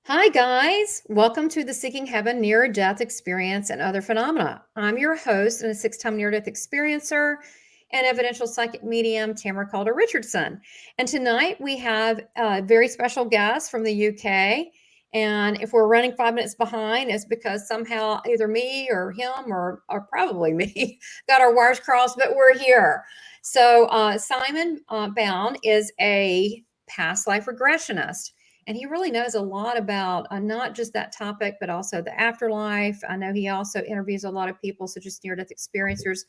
Hi, guys. Welcome to the Seeking Heaven Near Death Experience and Other Phenomena. I'm your host and a six-time near death experiencer and evidential psychic medium, Tamara Calder Richardson. And tonight we have a very special guest from the UK. And if we're running 5 minutes behind, it's because somehow either me or him or probably me got our wires crossed, but we're here. So, Simon Bown is a past life regressionist. And he really knows a lot about not just that topic, but also the afterlife. I know he also interviews a lot of people, such as near death experiencers,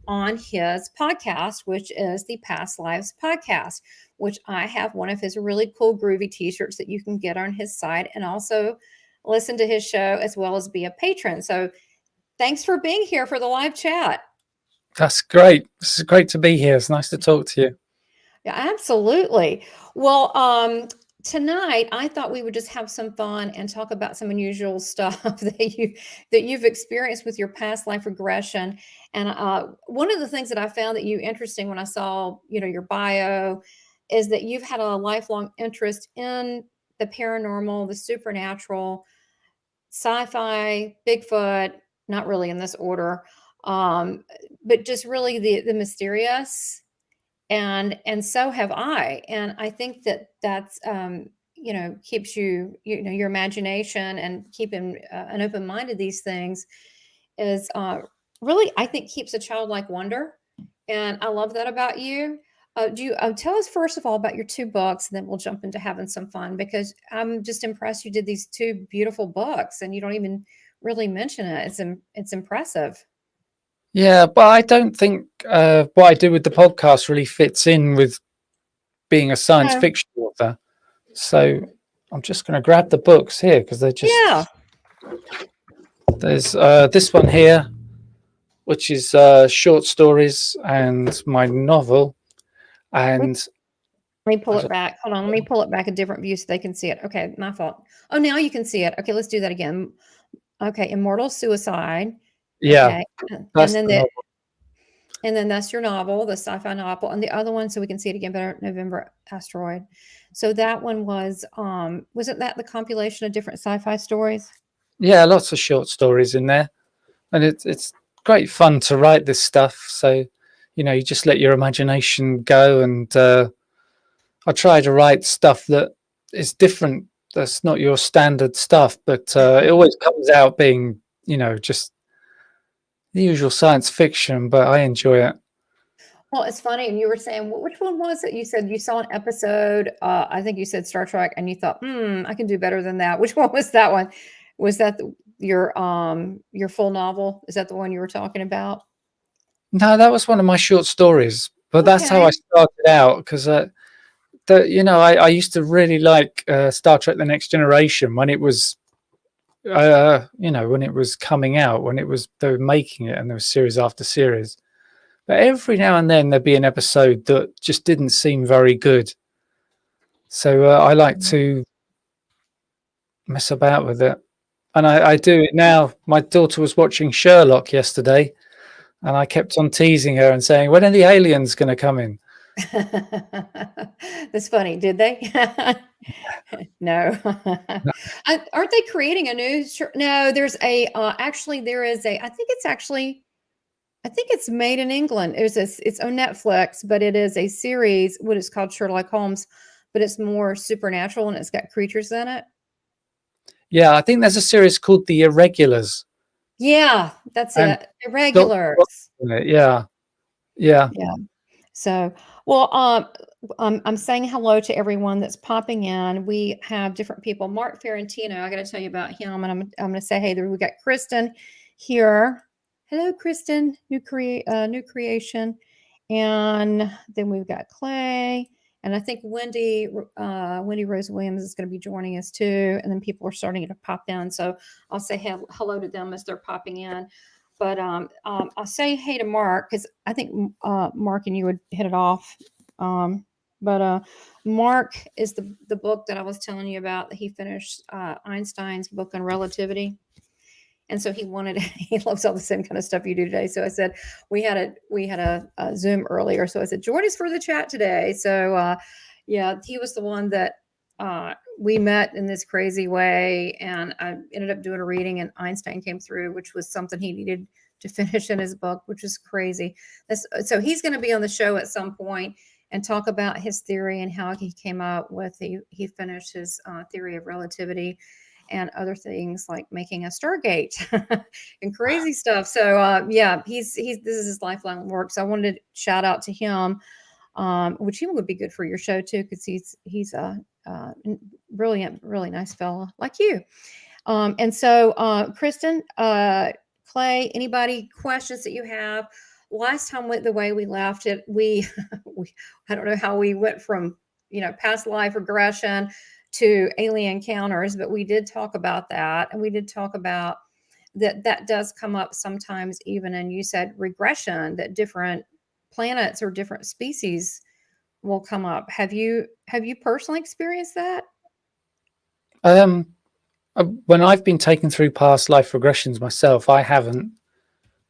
on his podcast, which is the Past Lives podcast, which I have one of his really cool, groovy t shirts that you can get on his site and also listen to his show as well as be a patron. So thanks for being here for the live chat. That's great. It's great to be here. It's nice to talk to you. Yeah, absolutely. Well, tonight I thought we would just have some fun and talk about some unusual stuff that you've experienced with your past life regression. And one of the things that I found that you interesting when I saw your bio is that you've had a lifelong interest in the paranormal, the supernatural, sci-fi, Bigfoot, not really in this order, but just really the mysterious, and so have I. And I think that that's keeps your imagination and keeping an open mind to these things is really, I think, keeps a childlike wonder. And I love that about you. Do you tell us first of all about your two books, and then we'll jump into having some fun, because I'm just impressed you did these two beautiful books and you don't even really mention it. It's impressive. Yeah, but I don't think what I do with the podcast really fits in with being a science Yeah. fiction author. So I'm just going to grab the books here because Yeah. there's this one here, which is short stories and my novel. And Let me pull I it don't- back. Hold on. Let me pull it back a different view so they can see it. Okay, my fault. Oh, now you can see it. Okay, let's do that again. Okay, Immortal Suicide. yeah, Okay, and that's then the novel. that's your novel, the sci-fi novel, and the other one, so we can see it again better. November Asteroid. So that one wasn't that the compilation of different sci-fi stories? Yeah, lots of short stories in there, and it's great fun to write this stuff. So you just let your imagination go and. I try to write stuff that is different. That's not your standard stuff, but it always comes out being, just the usual science fiction. But I enjoy it. Well, it's funny. You were saying, which one was it? You said you saw an episode. I think you said Star Trek, and you thought, I can do better than that. Which one was that one? Was that your full novel? Is that the one you were talking about? No, that was one of my short stories, but that's how I Okay. started out because, I used to really like Star Trek: The Next Generation when it was, when it was coming out, when they were making it, and there was series after series. But every now and then there'd be an episode that just didn't seem very good. So I like to mess about with it. And I do it now. My daughter was watching Sherlock yesterday, and I kept on teasing her and saying, "When are the aliens going to come in?" That's funny. Did they? No. Aren't they creating a new? No, there's a. Actually, there is a. I think it's made in England. It's on Netflix, but it is a series. What is called Sherlock Holmes, but it's more supernatural and it's got creatures in it. Yeah, I think there's a series called The Irregulars, Yeah, that's and it. Doctor Irregulars. Watson in it. Yeah, yeah, Yeah. So, well, I'm saying hello to everyone that's popping in. We have different people. Mark Ferrantino, I got to tell you about him, and I'm going to say, hey, there we got Kristen here. Hello, Kristen, new creation, and then we've got Clay, and I think Wendy Rose Williams is going to be joining us too, and then people are starting to pop in. So I'll say hello to them as they're popping in. But I'll say hey to Mark because I think Mark and you would hit it off. But Mark is the book that I was telling you about that he finished Einstein's book on relativity. And so he wanted, he loves all the same kind of stuff you do today. So I said, we had a Zoom earlier. So I said, join us for the chat today. So yeah, he was the one that we met in this crazy way, and I ended up doing a reading, and Einstein came through, which was something he needed to finish in his book, which is crazy. So he's going to be on the show at some point and talk about his theory and how he came up with he finished his theory of relativity and other things like making a Stargate and crazy stuff. So yeah, he's this is his lifelong work. So I wanted to shout out to him, which he would be good for your show too, because he's a brilliant, really nice fellow like you. And so Kristen, Clay, anybody questions that you have? Last time, the way we left it, we I don't know how we went from past life regression to alien encounters, but we did talk about that, and we did talk about that does come up sometimes, even. And you said regression, that different planets or different species will come up. Have you personally experienced that? When I've been taken through past life regressions myself, I haven't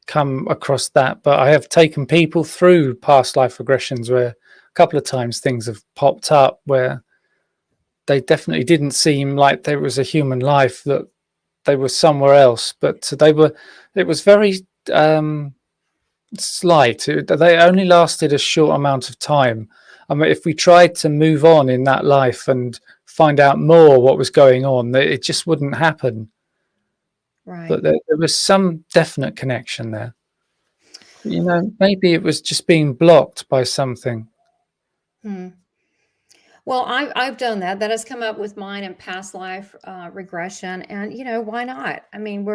come across that, but I have taken people through past life regressions where a couple of times things have popped up where they definitely didn't seem like there was a human life, that they were somewhere else, but it was very slight. They only lasted a short amount of time. I mean, if we tried to move on in that life and find out more what was going on, it just wouldn't happen. Right. But there was some definite connection there. Maybe it was just being blocked by something. Well, I've done that. That has come up with mine in past life regression, and why not? I mean,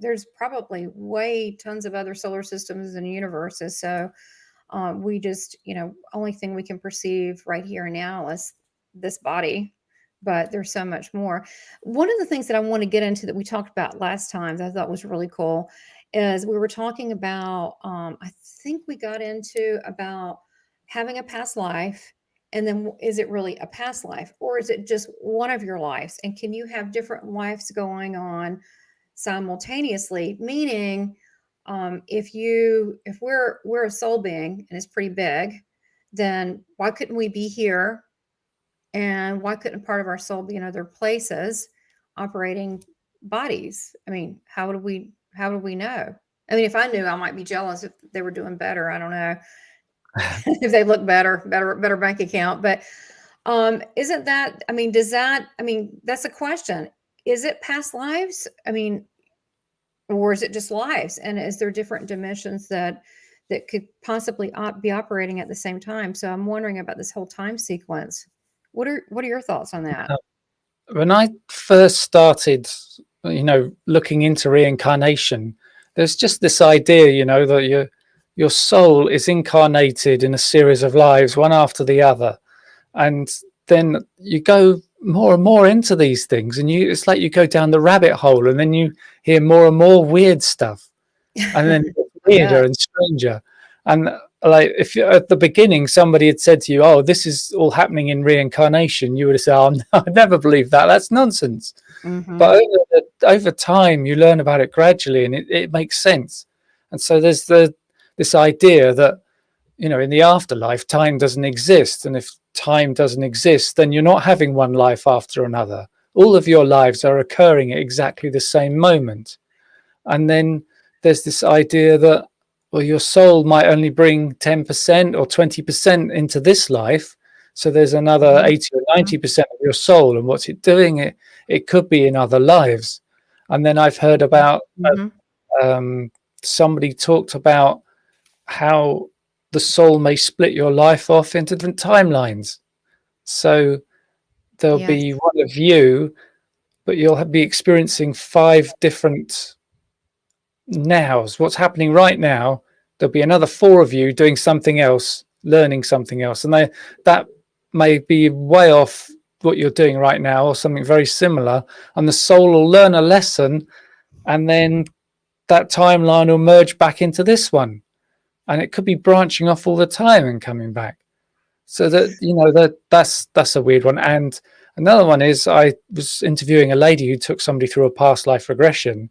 there's probably tons of other solar systems and universes, so we just only thing we can perceive right here and now is this body, but there's so much more. One of the things that I want to get into that we talked about last time that I thought was really cool is we were talking about, I think we got into about having a past life, and then is it really a past life, or is it just one of your lives? And can you have different lives going on simultaneously? Meaning, if we're a soul being and it's pretty big, then why couldn't we be here? And why couldn't part of our soul be in other places operating bodies? I mean, how would we know? I mean, if I knew, I might be jealous if they were doing better. I don't know if they look better bank account. But isn't that, I mean, that's a question. Is it past lives? I mean, or is it just lives? And is there different dimensions that could possibly be operating at the same time? So I'm wondering about this whole time sequence. What are your thoughts on that? When I first started, looking into reincarnation, there's just this idea, that your soul is incarnated in a series of lives, one after the other, and then you go more and more into these things, and it's like you go down the rabbit hole, and then you hear more and more weird stuff, and then weirder and stranger. And like, if at the beginning somebody had said to you, "Oh, this is all happening in reincarnation," you would have said, "Oh, no, I'd never believe that. That's nonsense." Mm-hmm. But over time, you learn about it gradually, and it makes sense. And so there's this idea that in the afterlife, time doesn't exist, and if time doesn't exist, then you're not having one life after another. All of your lives are occurring at exactly the same moment. And then there's this idea that, well, your soul might only bring 10% or 20% into this life. So there's another 80 or 90% of your soul. And what's it doing? It could be in other lives. And then I've heard about somebody talked about how the soul may split your life off into different timelines. So there'll be one of you, but you'll be experiencing 5 different nows. What's happening right now, there'll be another 4 of you doing something else, learning something else, and that may be way off what you're doing right now, or something very similar, and the soul will learn a lesson, and then that timeline will merge back into this one, and it could be branching off all the time and coming back. So that's a weird one. And another one is, I was interviewing a lady who took somebody through a past life regression,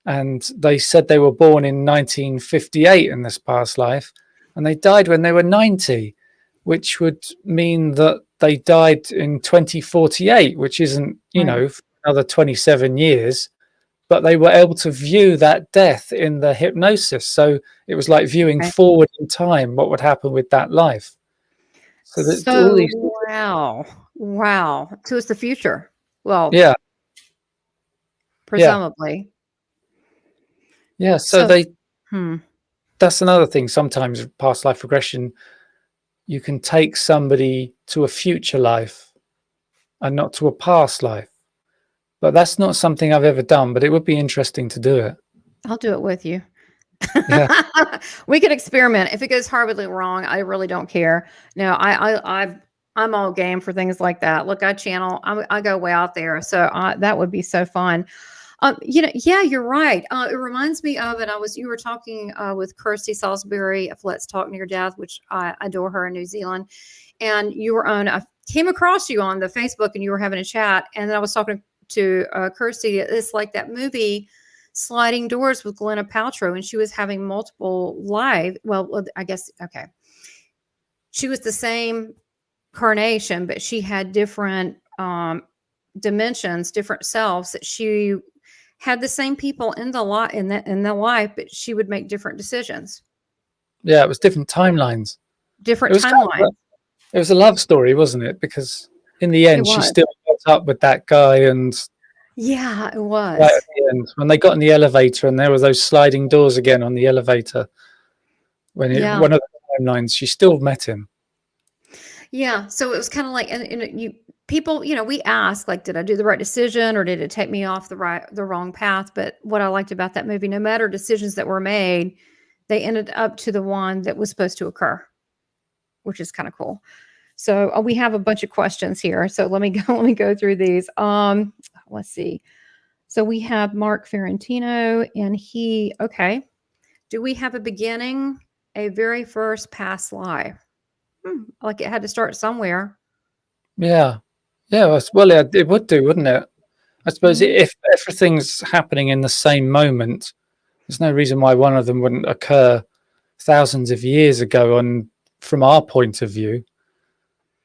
and they said they were born in 1958 in this past life, and they died when they were 90, which would mean that they died in 2048, which isn't, Right. another 27 years, but they were able to view that death in the hypnosis. So it was like viewing Right. forward in time what would happen with that life. So that all So, these, wow. Wow. So it's the future. Well, yeah, yeah, presumably. yeah. So So, hmm. that's another thing. Sometimes with past life regression, you can take somebody to a future life and not to a past life. But that's not something I've ever done, but it would be interesting to do it. I'll do it with you. Yeah. We could experiment. If it goes horribly wrong, I really don't care. No, I'm all game for things like that. Look, I go way out there, so that would be so fun. Yeah, you're right. It reminds me of, and you were talking with Kirsty Salisbury of Let's Talk Near Death, which I adore her in New Zealand. And you were I came across you on the Facebook, and you were having a chat, and then I was talking to Kirsty. It's like that movie Sliding Doors with Gwyneth Paltrow, and she was having multiple I guess, okay. She was the same carnation, but she had different dimensions, different selves, that she had the same people in the lot in the life, but she would make different decisions, Yeah, it was different timelines. It different was kind of timelines. it was a love story, wasn't it? Because in the It end, she was. still got up with that guy, and Yeah, it right at was. the end, when they got in the elevator, and there were those sliding doors again on the elevator, Yeah. one of the timelines, she still met him. Yeah. So it was kind of like, and people, we ask, like, did I do the right decision, or did it take me off the wrong path? But what I liked about that movie, no matter decisions that were made, they ended up to the one that was supposed to occur, which is kind of cool. So we have a bunch of questions here. So let me go, let me go through these. Let's see. So we have Mark Ferrantino, and okay. Do we have a beginning, a very first past life? Like it had to start somewhere. Yeah, yeah. Well, yeah, it would do, wouldn't it? I suppose Hmm. if everything's happening in the same moment, there's no reason why one of them wouldn't occur thousands of years ago. And from our point of view,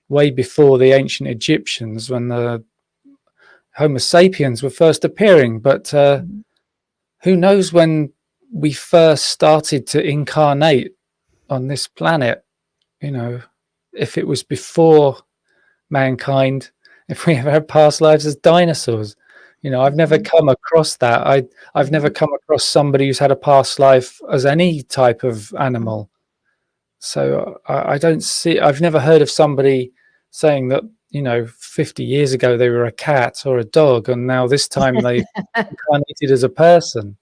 way before the ancient Egyptians, when the Homo sapiens were first appearing. But who knows when we first started to incarnate on this planet? You know, if it was before mankind, if we ever had past lives as dinosaurs. I've never Hmm. come across that. I've never come across somebody who's had a past life as any type of animal. So I don't see. I've never heard of somebody saying that 50 years ago they were a cat or a dog, and now this time they incarnated as a person.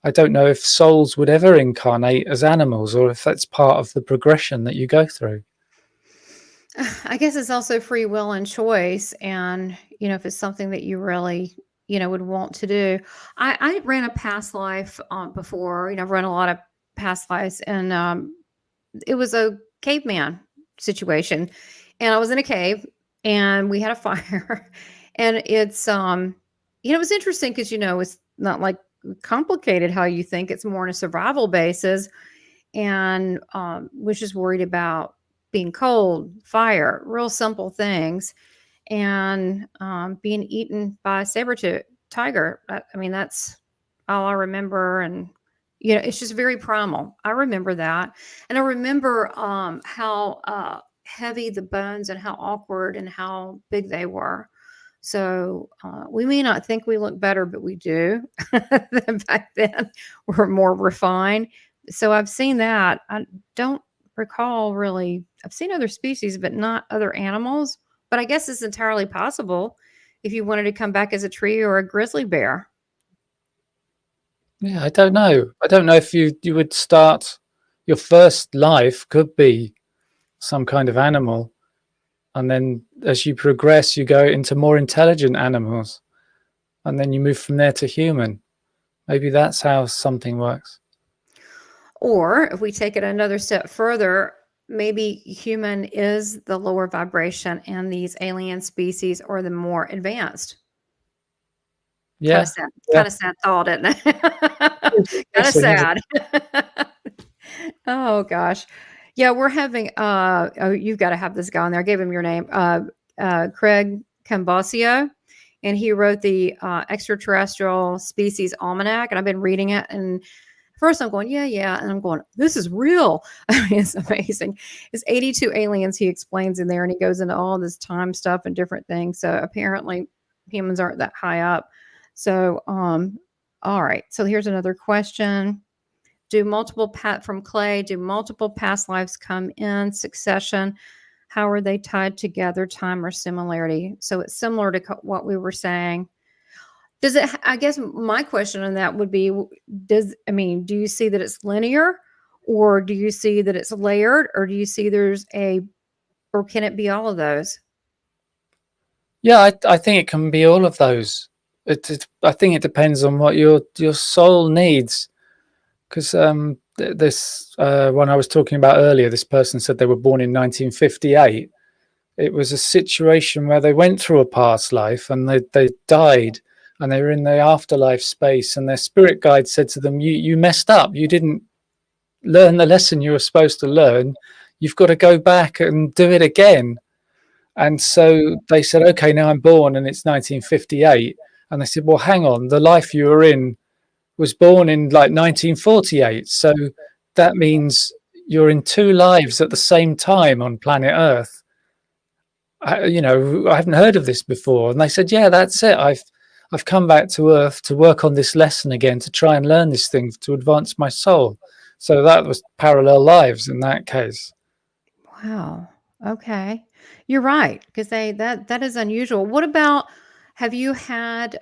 I don't know if souls would ever incarnate as animals, or if that's part of the progression that you go through. I guess it's also free will and choice. And, if it's something that you really, would want to do. I ran a past life before, I've run a lot of past lives, and it was a caveman situation. And I was in a cave, and we had a fire. And it was interesting because, it's not like complicated how you think. It's more on a survival basis, and was just worried about being cold, fire, real simple things, and being eaten by a saber-tooth tiger. I mean, that's all I remember. And it's just very primal. I remember that, and I remember how heavy the bones, and how awkward, and how big they were. So we may not think we look better, but we do. Back then, we're more refined. So I've seen that. I don't recall really. I've seen other species, but not other animals. But I guess it's entirely possible if you wanted to come back as a tree or a grizzly bear. Yeah, I don't know. I don't know if you would start your first life could be some kind of animal, and then as you progress, you go into more intelligent animals, and then you move from there to human. Maybe that's how something works. Or if we take it another step further, maybe human is the lower vibration, and these alien species are the more advanced. Kind of Yeah, sad. yeah. Kind of sad thought, isn't it? It's Kind of interesting, isn't sad. Oh gosh. Yeah, we're having oh, you've got to have this guy on there. I gave him your name. Craig Cambasio, and he wrote the Extraterrestrial Species Almanac, and I've been reading it. And first I'm going, yeah, yeah, and I'm going, this is real. I mean, it's amazing. It's 82 aliens he explains in there, and he goes into all this time stuff and different things. So apparently humans aren't that high up. So all right. So here's another question. Do multiple past lives come in succession? How are they tied together, time or similarity? So it's similar to what we were saying. Does it, I guess my question on that would be, do you see that it's linear, or do you see that it's layered, or do you see or can it be all of those? Yeah, I think it can be all of those. I think it depends on what your soul needs. Because this one I was talking about earlier, this person said they were born in 1958. It was a situation where they went through a past life and they died, and they were in the afterlife space, and their spirit guide said to them, you messed up. You didn't learn the lesson you were supposed to learn. You've got to go back and do it again. And so they said, okay, now I'm born and it's 1958. And they said, well, hang on, the life you were in was born in like 1948. So that means you're in two lives at the same time on planet Earth. I haven't heard of this before. And they said, yeah, that's it. I've come back to Earth to work on this lesson again, to try and learn this thing to advance my soul. So that was parallel lives in that case. Wow. Okay. You're right, because that is unusual. What about, have you had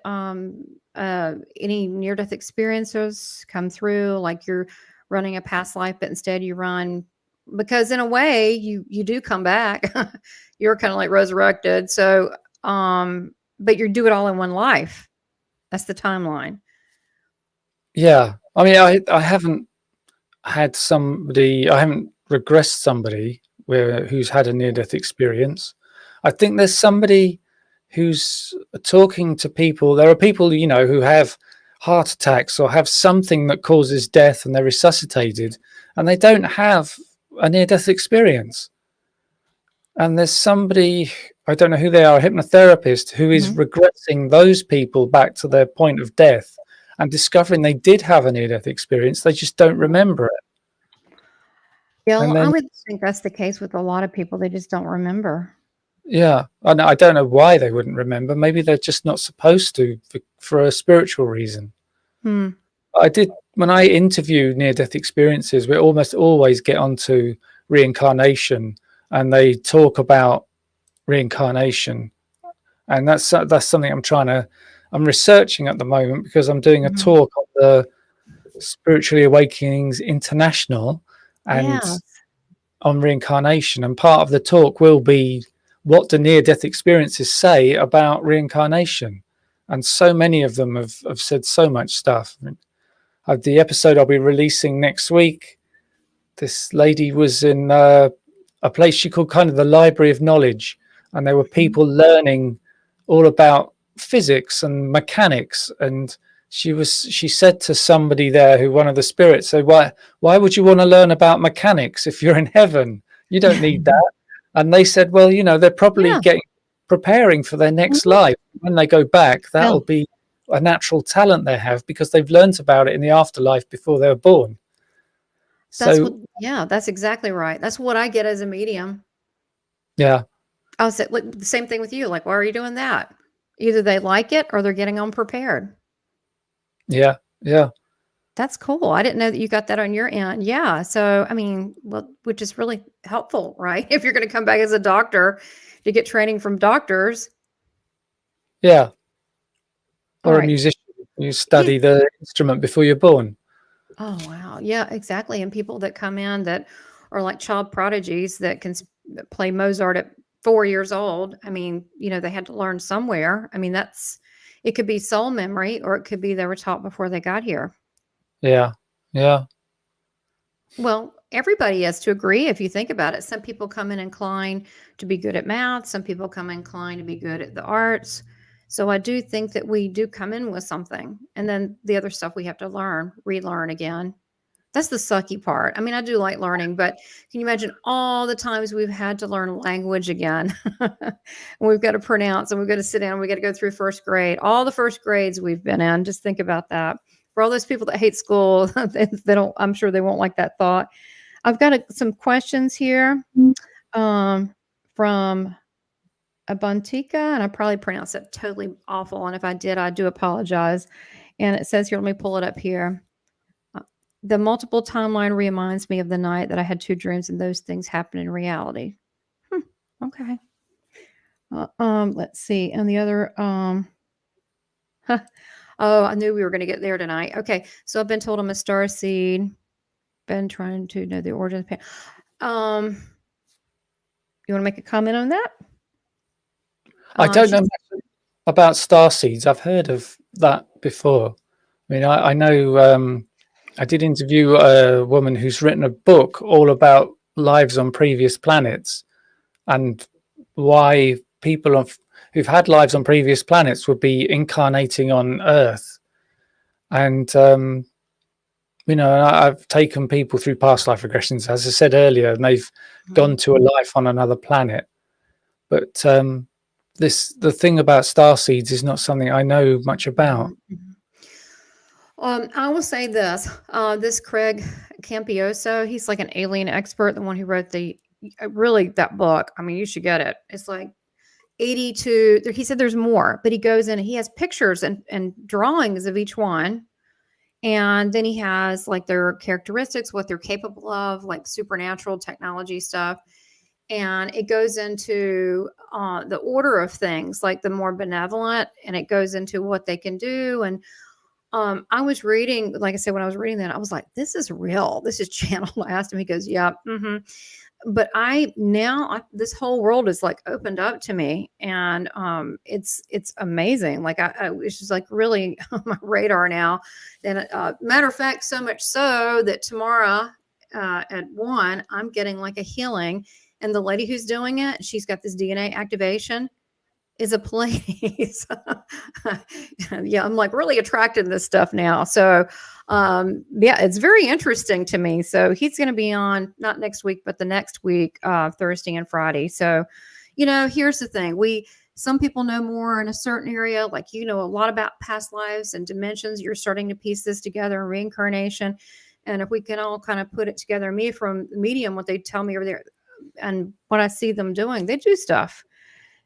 any near death experiences come through, like you're running a past life, but instead you run, because in a way you do come back. You're kind of like resurrected. So but you do it all in one life. That's the timeline. Yeah. I mean, I haven't I haven't regressed somebody who's had a near death experience. I think there's somebody who's talking to people. There are people, who have heart attacks or have something that causes death and they're resuscitated and they don't have a near death experience. And there's somebody, I don't know who they are, a hypnotherapist who is regressing those people back to their point of death and discovering they did have a near death experience. They just don't remember it. Yeah, And I then, would think that's the case with a lot of people. They just don't remember. yeah, I don't know why they wouldn't remember. Maybe they're just not supposed to for a spiritual reason. Hmm. When I interview near death experiences, we almost always get onto reincarnation and they talk about reincarnation. And that's something I'm researching at the moment because I'm doing a Mhm. talk on the Spiritually Awakenings International and Yeah, on reincarnation. And part of the talk will be what do near death experiences say about reincarnation. And so many of them have said so much stuff. The episode I'll be releasing next week, this lady was in a place she called kind of the Library of Knowledge, and there were mhm. people learning all about physics and mechanics. And she said to somebody there, who one of the spirits said, why would you want to learn about mechanics if you're in heaven? You don't need that. And they said, well, they're probably Yeah. preparing for their next Mhm. life. When they go back, Yeah. that'll be a natural talent they have because they've learnt about it in the afterlife before they were born. So That's exactly right. That's what I get as a medium. yeah, I'll say, like, the same thing with you. Like, why are you doing that? Either they like it or they're getting unprepared. yeah, yeah, That's cool. I didn't know that you got that on your end. Yeah. So, well, which is really helpful, right? If you're going to come back as a doctor to get training from doctors. yeah. All Or a right. musician, you Yeah. study the instrument before you're born. Oh, wow. Yeah, exactly. And people that come in that are like child prodigies that that play Mozart at 4 years old. They had to learn somewhere. It could be soul memory, or it could be they were taught before they got here. Yeah, yeah, Well, everybody has to agree if you think about it. Some people come in inclined to be good at math, some people come inclined to be good at the arts. So I do think that we do come in with something. And then the other stuff we have to relearn again. That's the sucky part. I mean, I do like learning, but can you imagine all the times we've had to learn language again? And we've got to pronounce and we've got to sit down, and we got to go through first grade, all the first grades we've been in. Just think about that. For all those people that hate school, they don't, I'm sure they won't like that thought. I've got some questions here from Abuntika, and I probably pronounced it totally awful. And if I did, I do apologize. And it says here, let me pull it up here. The multiple timeline reminds me of the night that I had 2 dreams and those things happened in reality. Okay. Let's see. And the other, oh, I knew we were going to get there tonight. Okay. So I've been told I'm a star seed. Been trying to know the origin of the pain. You want to make a comment on that? I don't know much about star seeds. I've heard of that before. I mean, I know I did interview a woman who's written a book all about lives on previous planets and why people who've had lives on previous planets would be incarnating on Earth. And, you know, I've taken people through past life regressions, as I said earlier, and they've gone to a life on another planet. But the thing about star seeds is not something I know much about. I will say this, this Craig Campioso, he's like an alien expert, the one who wrote really that book. I mean, you should get it. It's like 82. He said there's more, but he goes in and he has pictures and drawings of each one. And then he has like their characteristics, what they're capable of, like supernatural technology stuff. And it goes into the order of things, like the more benevolent, and it goes into what they can do. And I was reading, like I said, when I was reading that, I was like, this is real. This is channeled. I asked him, he goes, yeah. But this whole world is like opened up to me, and it's amazing. Like it's just like really on my radar now. And matter of fact, so much so that tomorrow at 1, I'm getting like a healing, and the lady who's doing it, she's got this DNA activation, is a place. Yeah, I'm like really attracted to this stuff now. So yeah, it's very interesting to me. So he's going to be on not next week, but the next week, Thursday and Friday. So, you know, here's the thing. Some people know more in a certain area, like, you know, a lot about past lives and dimensions. You're starting to piece this together, reincarnation. And if we can all kind of put it together, me from the medium, what they tell me over there and what I see them doing, they do stuff.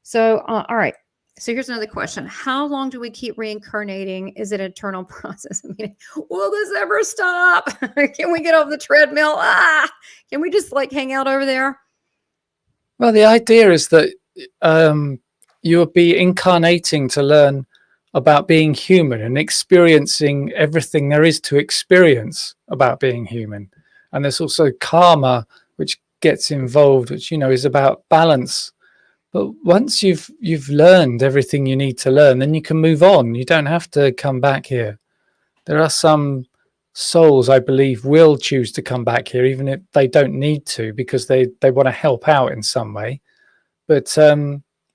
So, all right. So here's another question. How long do we keep reincarnating? Is it an eternal process? I mean, will this ever stop? Can we get off the treadmill? Can we just like hang out over there? Well, the idea is that you will be incarnating to learn about being human and experiencing everything there is to experience about being human. And there's also karma, which gets involved, which, you know, is about balance. But once you've learned everything you need to learn, then you can move on. You don't have to come back here. There are some souls, I believe, will choose to come back here, even if they don't need to, because they want to help out in some way. But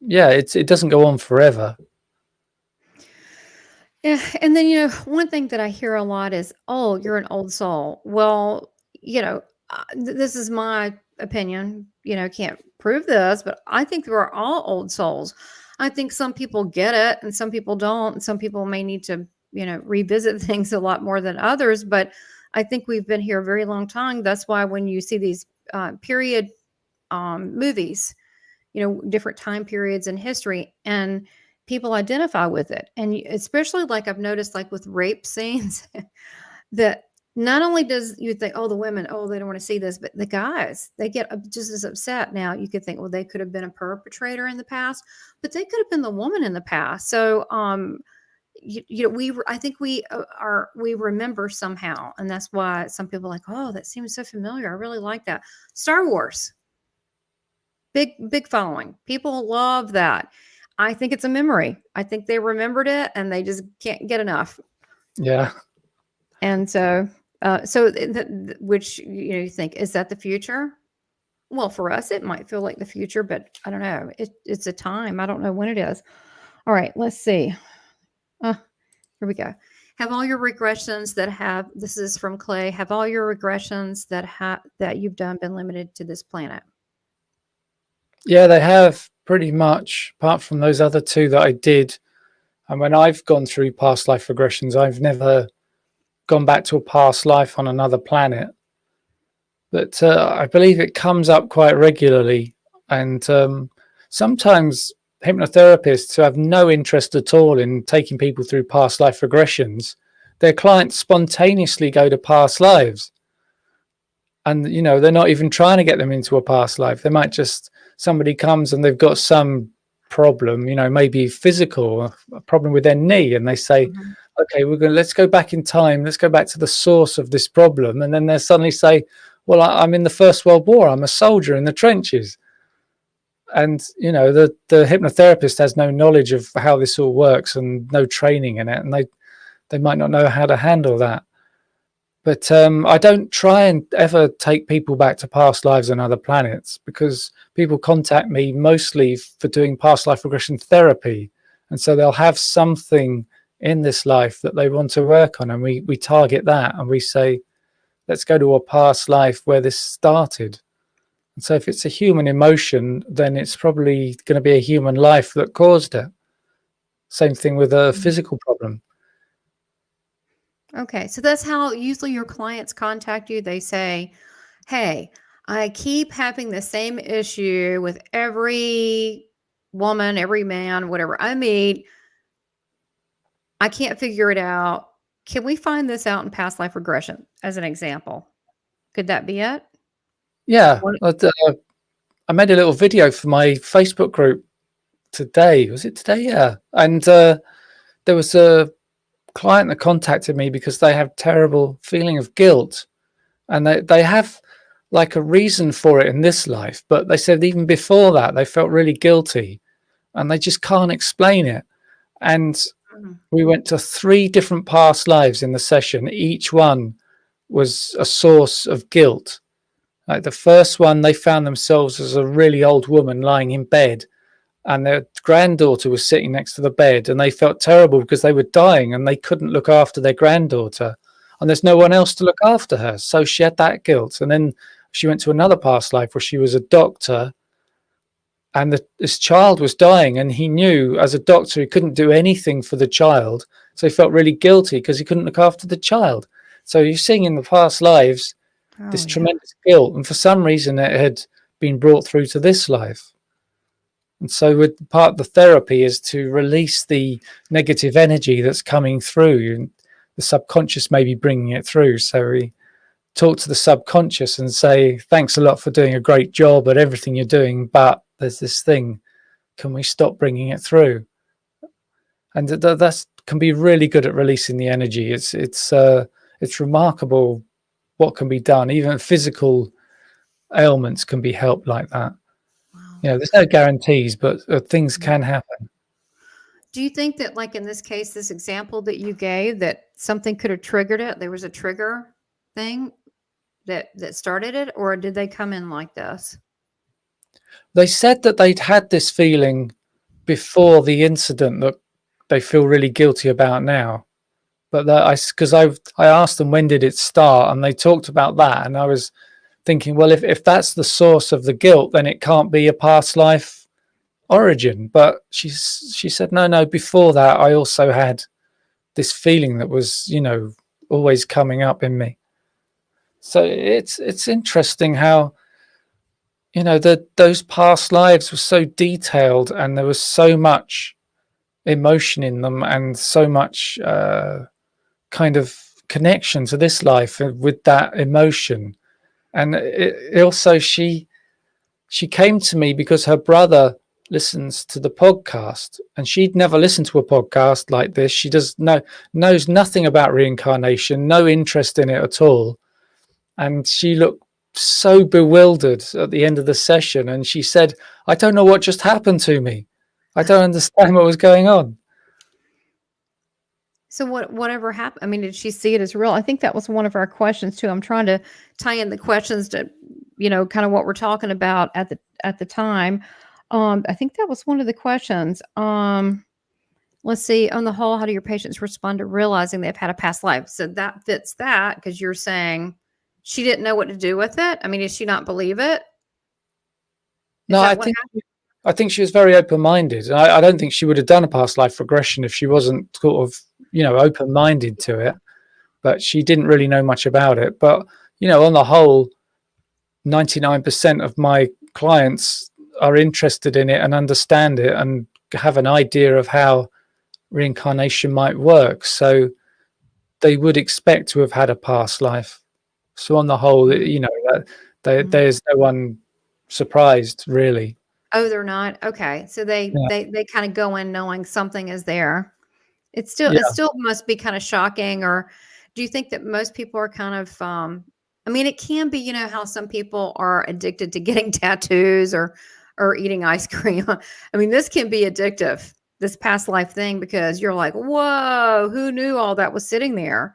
yeah, it doesn't go on forever. Yeah. And then, you know, one thing that I hear a lot is, oh, you're an old soul. Well, you know, this is my opinion. You know, can't prove this, but I think we're all old souls. I think some people get it and some people don't. And some people may need to, you know, revisit things a lot more than others. But I think we've been here a very long time. That's why when you see these period movies, you know, different time periods in history, and people identify with it. And especially like I've noticed, like with rape scenes, that not only does you think, oh, the women, oh, they don't want to see this, but the guys, they get just as upset. Now you could think, well, they could have been a perpetrator in the past, but they could have been the woman in the past. So, you know, I think we remember somehow. And that's why some people are like, oh, that seems so familiar. I really like that. Star Wars, big following. People love that. I think it's a memory. I think they remembered it and they just can't get enough. Yeah. And so, which, you know, you think, is that the future? Well, for us, it might feel like the future, but I don't know. It's a time. I don't know when it is. All right, let's see. Here we go. Have all your regressions that have, this is from Clay, have all your regressions that you've done been limited to this planet? Yeah, they have pretty much, apart from those other two that I did. And when I've gone through past life regressions, I've never gone back to a past life on another planet. But I believe it comes up quite regularly. And sometimes hypnotherapists who have no interest at all in taking people through past life regressions, their clients spontaneously go to past lives. And, you know, they're not even trying to get them into a past life. They might just, somebody comes and they've got some problem, you know, maybe physical, a problem with their knee. And they say, Mhm. okay, let's go back in time. Let's go back to the source of this problem. And then they suddenly say, well, I'm in the First World War. I'm a soldier in the trenches. And, you know, the hypnotherapist has no knowledge of how this all works and no training in it. And they might not know how to handle that. But I don't try and ever take people back to past lives on other planets, because people contact me mostly for doing past life regression therapy. And so they'll have something in this life that they want to work on. And we target that and we say, let's go to a past life where this started. And so if it's a human emotion, then it's probably going to be a human life that caused it. Same thing with a physical problem. Okay, so that's how usually your clients contact you. They say, hey, I keep having the same issue with every woman, every man, whatever I meet. I can't figure it out. Can we find this out in past life regression as an example? Could that be it? Yeah. What- I made a little video for my Facebook group today. Was it today? Yeah. And there was a client that contacted me because they have terrible feeling of guilt, and they have like a reason for it in this life, but they said even before that they felt really guilty and they just can't explain it. And Mhm. we went to 3 different past lives in the session. Each one was a source of guilt. Like the first one, they found themselves as a really old woman lying in bed, and their granddaughter was sitting next to the bed, and they felt terrible because they were dying and they couldn't look after their granddaughter, and there's no one else to look after her, so she had that guilt. And then she went to another past life where she was a doctor, and this child was dying, and he knew as a doctor he couldn't do anything for the child, so he felt really guilty because he couldn't look after the child. So you're seeing in the past lives Oh, this yeah. tremendous guilt, and for some reason it had been brought through to this life. And so with part of the therapy is to release the negative energy that's coming through, and the subconscious may be bringing it through. So we talk to the subconscious and say, thanks a lot for doing a great job at everything you're doing, but there's this thing, can we stop bringing it through? And that can be really good at releasing the energy. It's remarkable what can be done. Even physical ailments can be helped like that. Wow. You know, there's no guarantees, but things Mhm. can happen. Do you think that, like in this case, this example that you gave, that something could have triggered it? There was a trigger thing that started it, or did they come in like this? They said that they'd had this feeling before the incident that they feel really guilty about now. But that I asked them when did it start, and they talked about that, and I was thinking, well, if that's the source of the guilt, then it can't be a past life origin. But she said no, before that I also had this feeling that was, you know, always coming up in me. So it's interesting how, you know, that those past lives were so detailed and there was so much emotion in them and so much kind of connection to this life with that emotion. And it also she came to me because her brother listens to the podcast, and she'd never listened to a podcast like this. She knows nothing about reincarnation, no interest in it at all. And she looked so bewildered at the end of the session, and she said, I don't know what just happened to me. I don't understand what was going on. So whatever happened? I mean, did she see it as real? I think that was one of our questions too. I'm trying to tie in the questions to, kind of what we're talking about at the time. I think that was one of the questions. Let's see. On the whole, how do your patients respond to realizing they've had a past life? So that fits that because you're saying she didn't know what to do with it. I mean, did she not believe it? Is No, that what I think she was very open-minded. I don't think she would have done a past life regression if she wasn't sort of, open-minded to it. But she didn't really know much about it. But, on the whole, 99% of my clients are interested in it and understand it and have an idea of how reincarnation might work. So they would expect to have had a past life. So on the whole, there's no one surprised really. Oh, they're not? Okay. So they Yeah, they they kinda go in knowing something is there. It yeah, still must be kinda shocking, or do you think that most people are kind of, I mean, it can be, you know, how some people are addicted to getting tattoos or eating ice cream. I mean, this can be addictive, this past life thing, because you're like, "Whoa, who knew all that was sitting there?"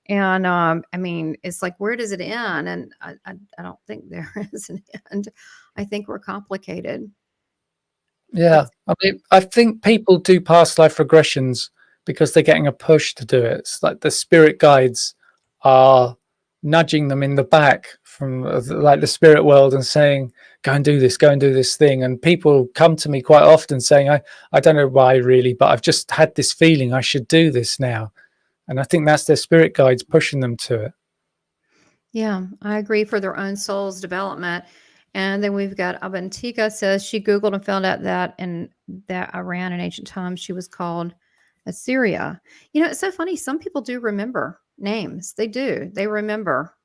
And, I mean, it's like, where does it end? And I don't think there is an end. I think we're complicated. yeah. It's I mean, I think people do past life regressions because they're getting a push to do it. It's like the spirit guides are nudging them in the back from like the spirit world and saying, go and do this thing. And people come to me quite often saying, I don't know why really, but I've just had this feeling I should do this now. And I think that's their spirit guides pushing them to it. Yeah, I agree, for their own soul's development. And then we've got Avantika says she Googled and found out that in that Iran in ancient times she was called Assyria. You know, it's so funny. Some people do remember names. They do. They remember.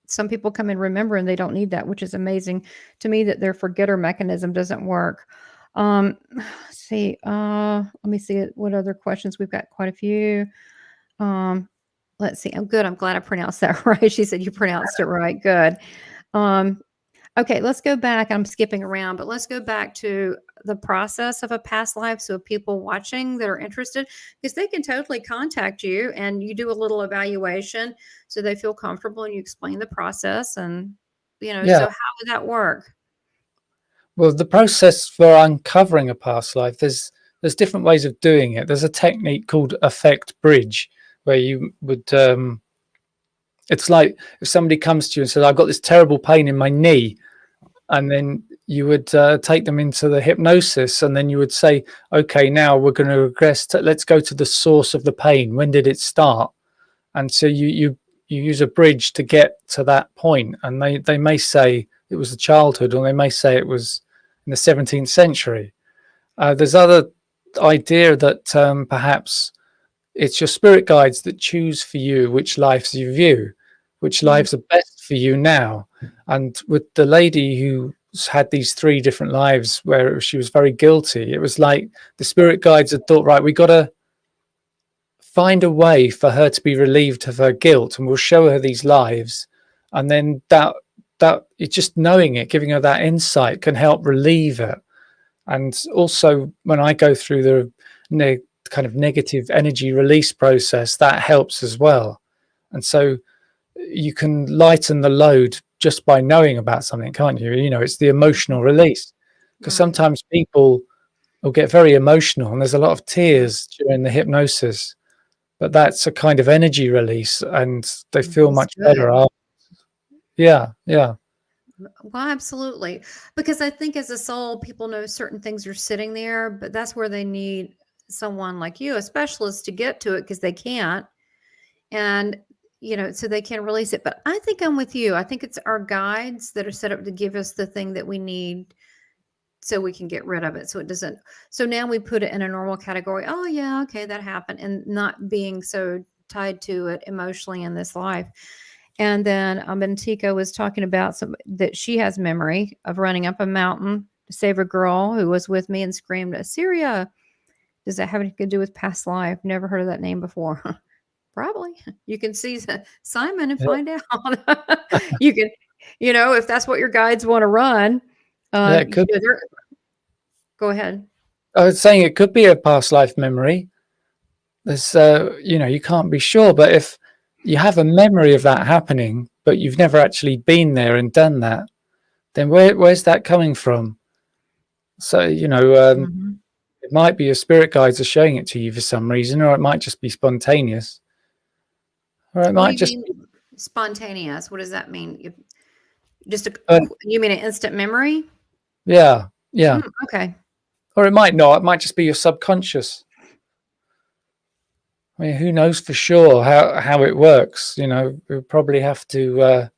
Some people come in remember and they don't need that, which is amazing to me that their forgetter mechanism doesn't work. Let's see. Let me see what other questions we've got. Quite a few. Um, let's see. I'm good. I'm glad I pronounced that right. She said you pronounced it right. Good. Um, okay, let's go back. I'm skipping around, but let's go back to the process of a past life. So people watching that are interested, because they can totally contact you and you do a little evaluation so they feel comfortable and you explain the process. And, you know, Yeah. so how would that work? Well, the process for uncovering a past life, there's different ways of doing it. There's a technique called effect bridge, where you would it's like if somebody comes to you and says, I've got this terrible pain in my knee, and then you would take them into the hypnosis, and then you would say, okay, now we're going to regress let's go to the source of the pain. When did it start? And so you use a bridge to get to that point, and they may say it was the childhood, or they may say it was in the 17th century. There's other idea that perhaps it's your spirit guides that choose for you which lives you view, which Mhm. lives are best for you now. And with the lady who had these three different lives where she was very guilty, it was like the spirit guides had thought, right, we got to find a way for her to be relieved of her guilt, and we'll show her these lives. And then that it's just knowing it, giving her that insight can help relieve it. And also, when I go through the kind of negative energy release process, that helps as well. And so you can lighten the load just by knowing about something, can't you? You know, it's the emotional release, because Right. sometimes people will get very emotional and there's a lot of tears during the hypnosis, but that's a kind of energy release and they feel Release much better good. after. Yeah, yeah, Well, absolutely. Because I think as a soul, people know certain things are sitting there, but that's where they need someone like you, a specialist, to get to it because they can't. And, you know, so they can release it. But I think I'm with you. I think it's our guides that are set up to give us the thing that we need so we can get rid of it. So it doesn't. So now we put it in a normal category. Oh, yeah, okay, that happened. And not being so tied to it emotionally in this life. And then Bentica was talking about some that she has memory of running up a mountain to save a girl who was with me and screamed, Assyria. Does that have anything to do with past life? Never heard of that name before. Probably. You can see Simon and yeah, find out. You can, you know, if that's what your guides want to run, yeah. It you could. know, go ahead. I was saying it could be a past life memory. There's, you can't be sure, but if you have a memory of that happening, but you've never actually been there and done that, then where's that coming from? So, Mhm. It might be your spirit guides are showing it to you for some reason, or it might just be spontaneous, or it What do might you just mean spontaneous? What does that mean? Just uh, you mean an instant memory? yeah, yeah. Okay. Or it might not. It might just be your subconscious. I mean, who knows for sure how it works? You know, we'll probably have to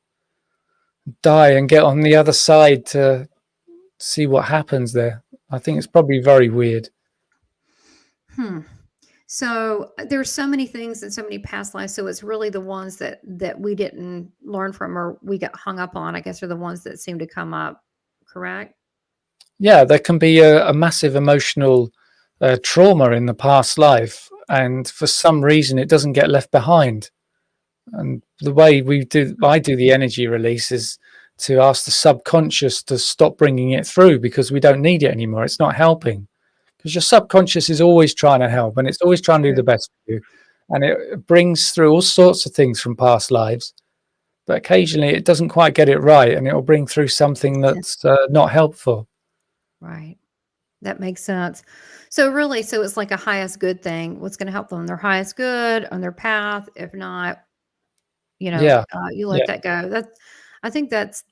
die and get on the other side to see what happens there. I think it's probably very weird. Hmm. So there's so many things and so many past lives. So it's really the ones that we didn't learn from or we got hung up on, I guess, are the ones that seem to come up. Correct? Yeah, there can be a massive emotional trauma in the past life, and for some reason, it doesn't get left behind. And the way I do the energy release is to ask the subconscious to stop bringing it through because we don't need it anymore. It's not helping because your subconscious is always trying to help and it's always trying to do the best for you. And it brings through all sorts of things from past lives, but occasionally it doesn't quite get it right and it will bring through something that's not helpful. Right. That makes sense. So really, so it's like a highest good thing. What's going to help them? Their highest good on their path. If not, Yeah. you Yeah. let that go. I think that's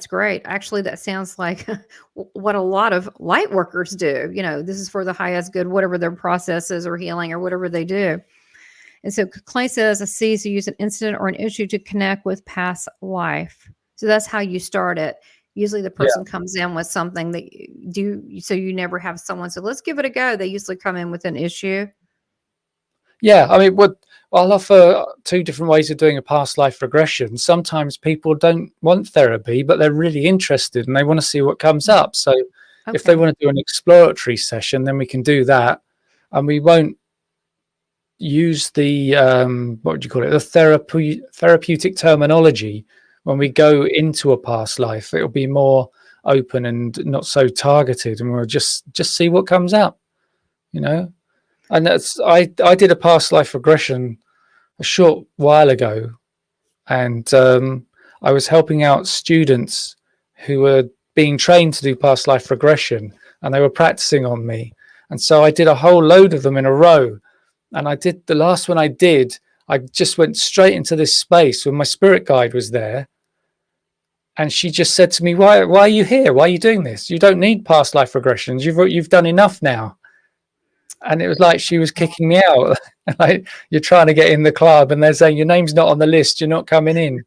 great. Actually, that sounds like what a lot of light workers do. This is for the highest good, whatever their process is or healing or whatever they do. And so Clay says, I see you use an incident or an issue to connect with past life. So that's how you start it. Usually the Yeah. person comes in with something that so you never have someone say, let's give it a go. They usually come in with an issue. Yeah, I mean, I'll offer two different ways of doing a past life regression. Sometimes people don't want therapy, but they're really interested and they want to see what comes up. So if they Okay. want to do an exploratory session, then we can do that. And we won't use the, what would you call it, the therapeutic terminology when we go into a past life. It'll be more open and not so targeted, and we'll just see what comes up, you know. And I did a past life regression a short while ago, and I was helping out students who were being trained to do past life regression, and they were practicing on me. And so I did a whole load of them in a row. And I did the last one I just went straight into this space when my spirit guide was there. And she just said to me, why are you here? Why are you doing this? You don't need past life regressions. You've done enough now. And it was like she was kicking me out. Like, you're trying to get in the club and they're saying your name's not on the list, you're not coming in.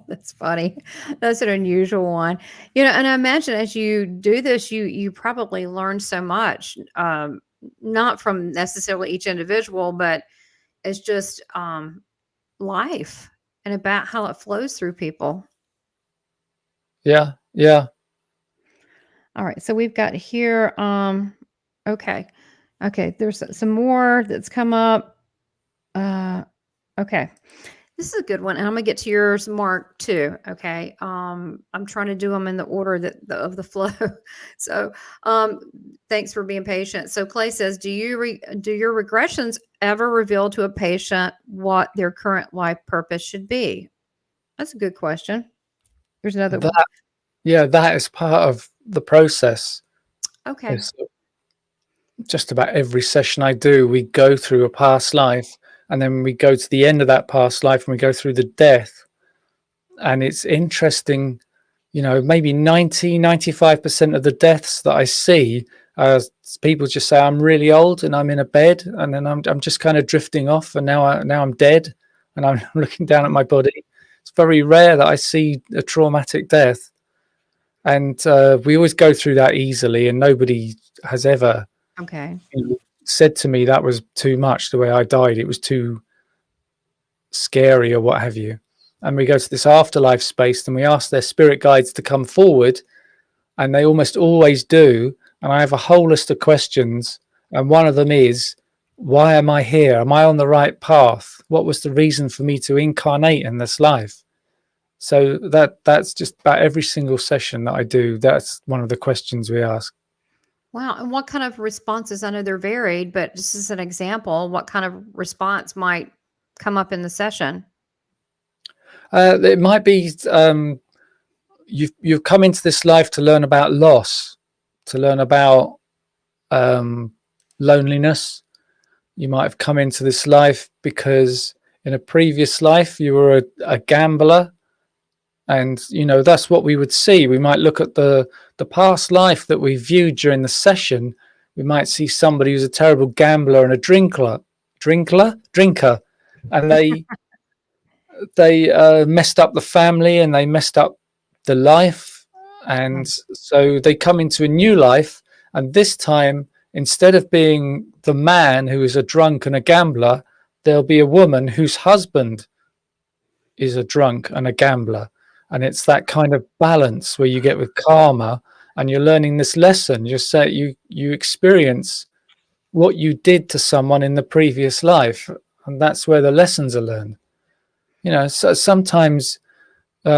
That's funny. That's an unusual one. And I imagine as you do this, you probably learn so much, not from necessarily each individual, but it's just life and about how it flows through people. Yeah, yeah. All right, so we've got here. Okay, okay. There's some more that's come up. Okay. This is a good one, and I'm gonna get to yours, Mark, too. Okay. I'm trying to do them in the order of the flow. So, thanks for being patient. So, Clay says, do your regressions ever reveal to a patient what their current life purpose should be? That's a good question. There's another one. That is part of the process. Okay. It's just about every session I do, we go through a past life, and then we go to the end of that past life and we go through the death. And it's interesting, maybe 95% of the deaths that I see, people just say I'm really old and I'm in a bed, and then I'm just kind of drifting off, and now I'm dead and I'm looking down at my body. It's very rare that I see a traumatic death, and we always go through that easily, and nobody has ever Okay. said to me that was too much the way I died. It was too scary or what have you. And we go to this afterlife space and we ask their spirit guides to come forward, and they almost always do. And I have a whole list of questions, and one of them is, why am I here? Am I on the right path? What was the reason for me to incarnate in this life? So that's just about every single session that I do. That's one of the questions we ask. Wow. And what kind of responses? I know they're varied, but just as an example, what kind of response might come up in the session? It might be you've come into this life to learn about loss, to learn about um, loneliness. You might have come into this life because in a previous life you were a gambler, and that's what we would see. We might look at the past life that we viewed during the session. We might see somebody who's a terrible gambler and a drinker, and they messed up the family and they messed up the life, and so they come into a new life, and this time, instead of being the man who is a drunk and a gambler, there'll be a woman whose husband is a drunk and a gambler. And it's that kind of balance where you get with karma, and you're learning this lesson. You experience what you did to someone in the previous life, and that's where the lessons are learned. So sometimes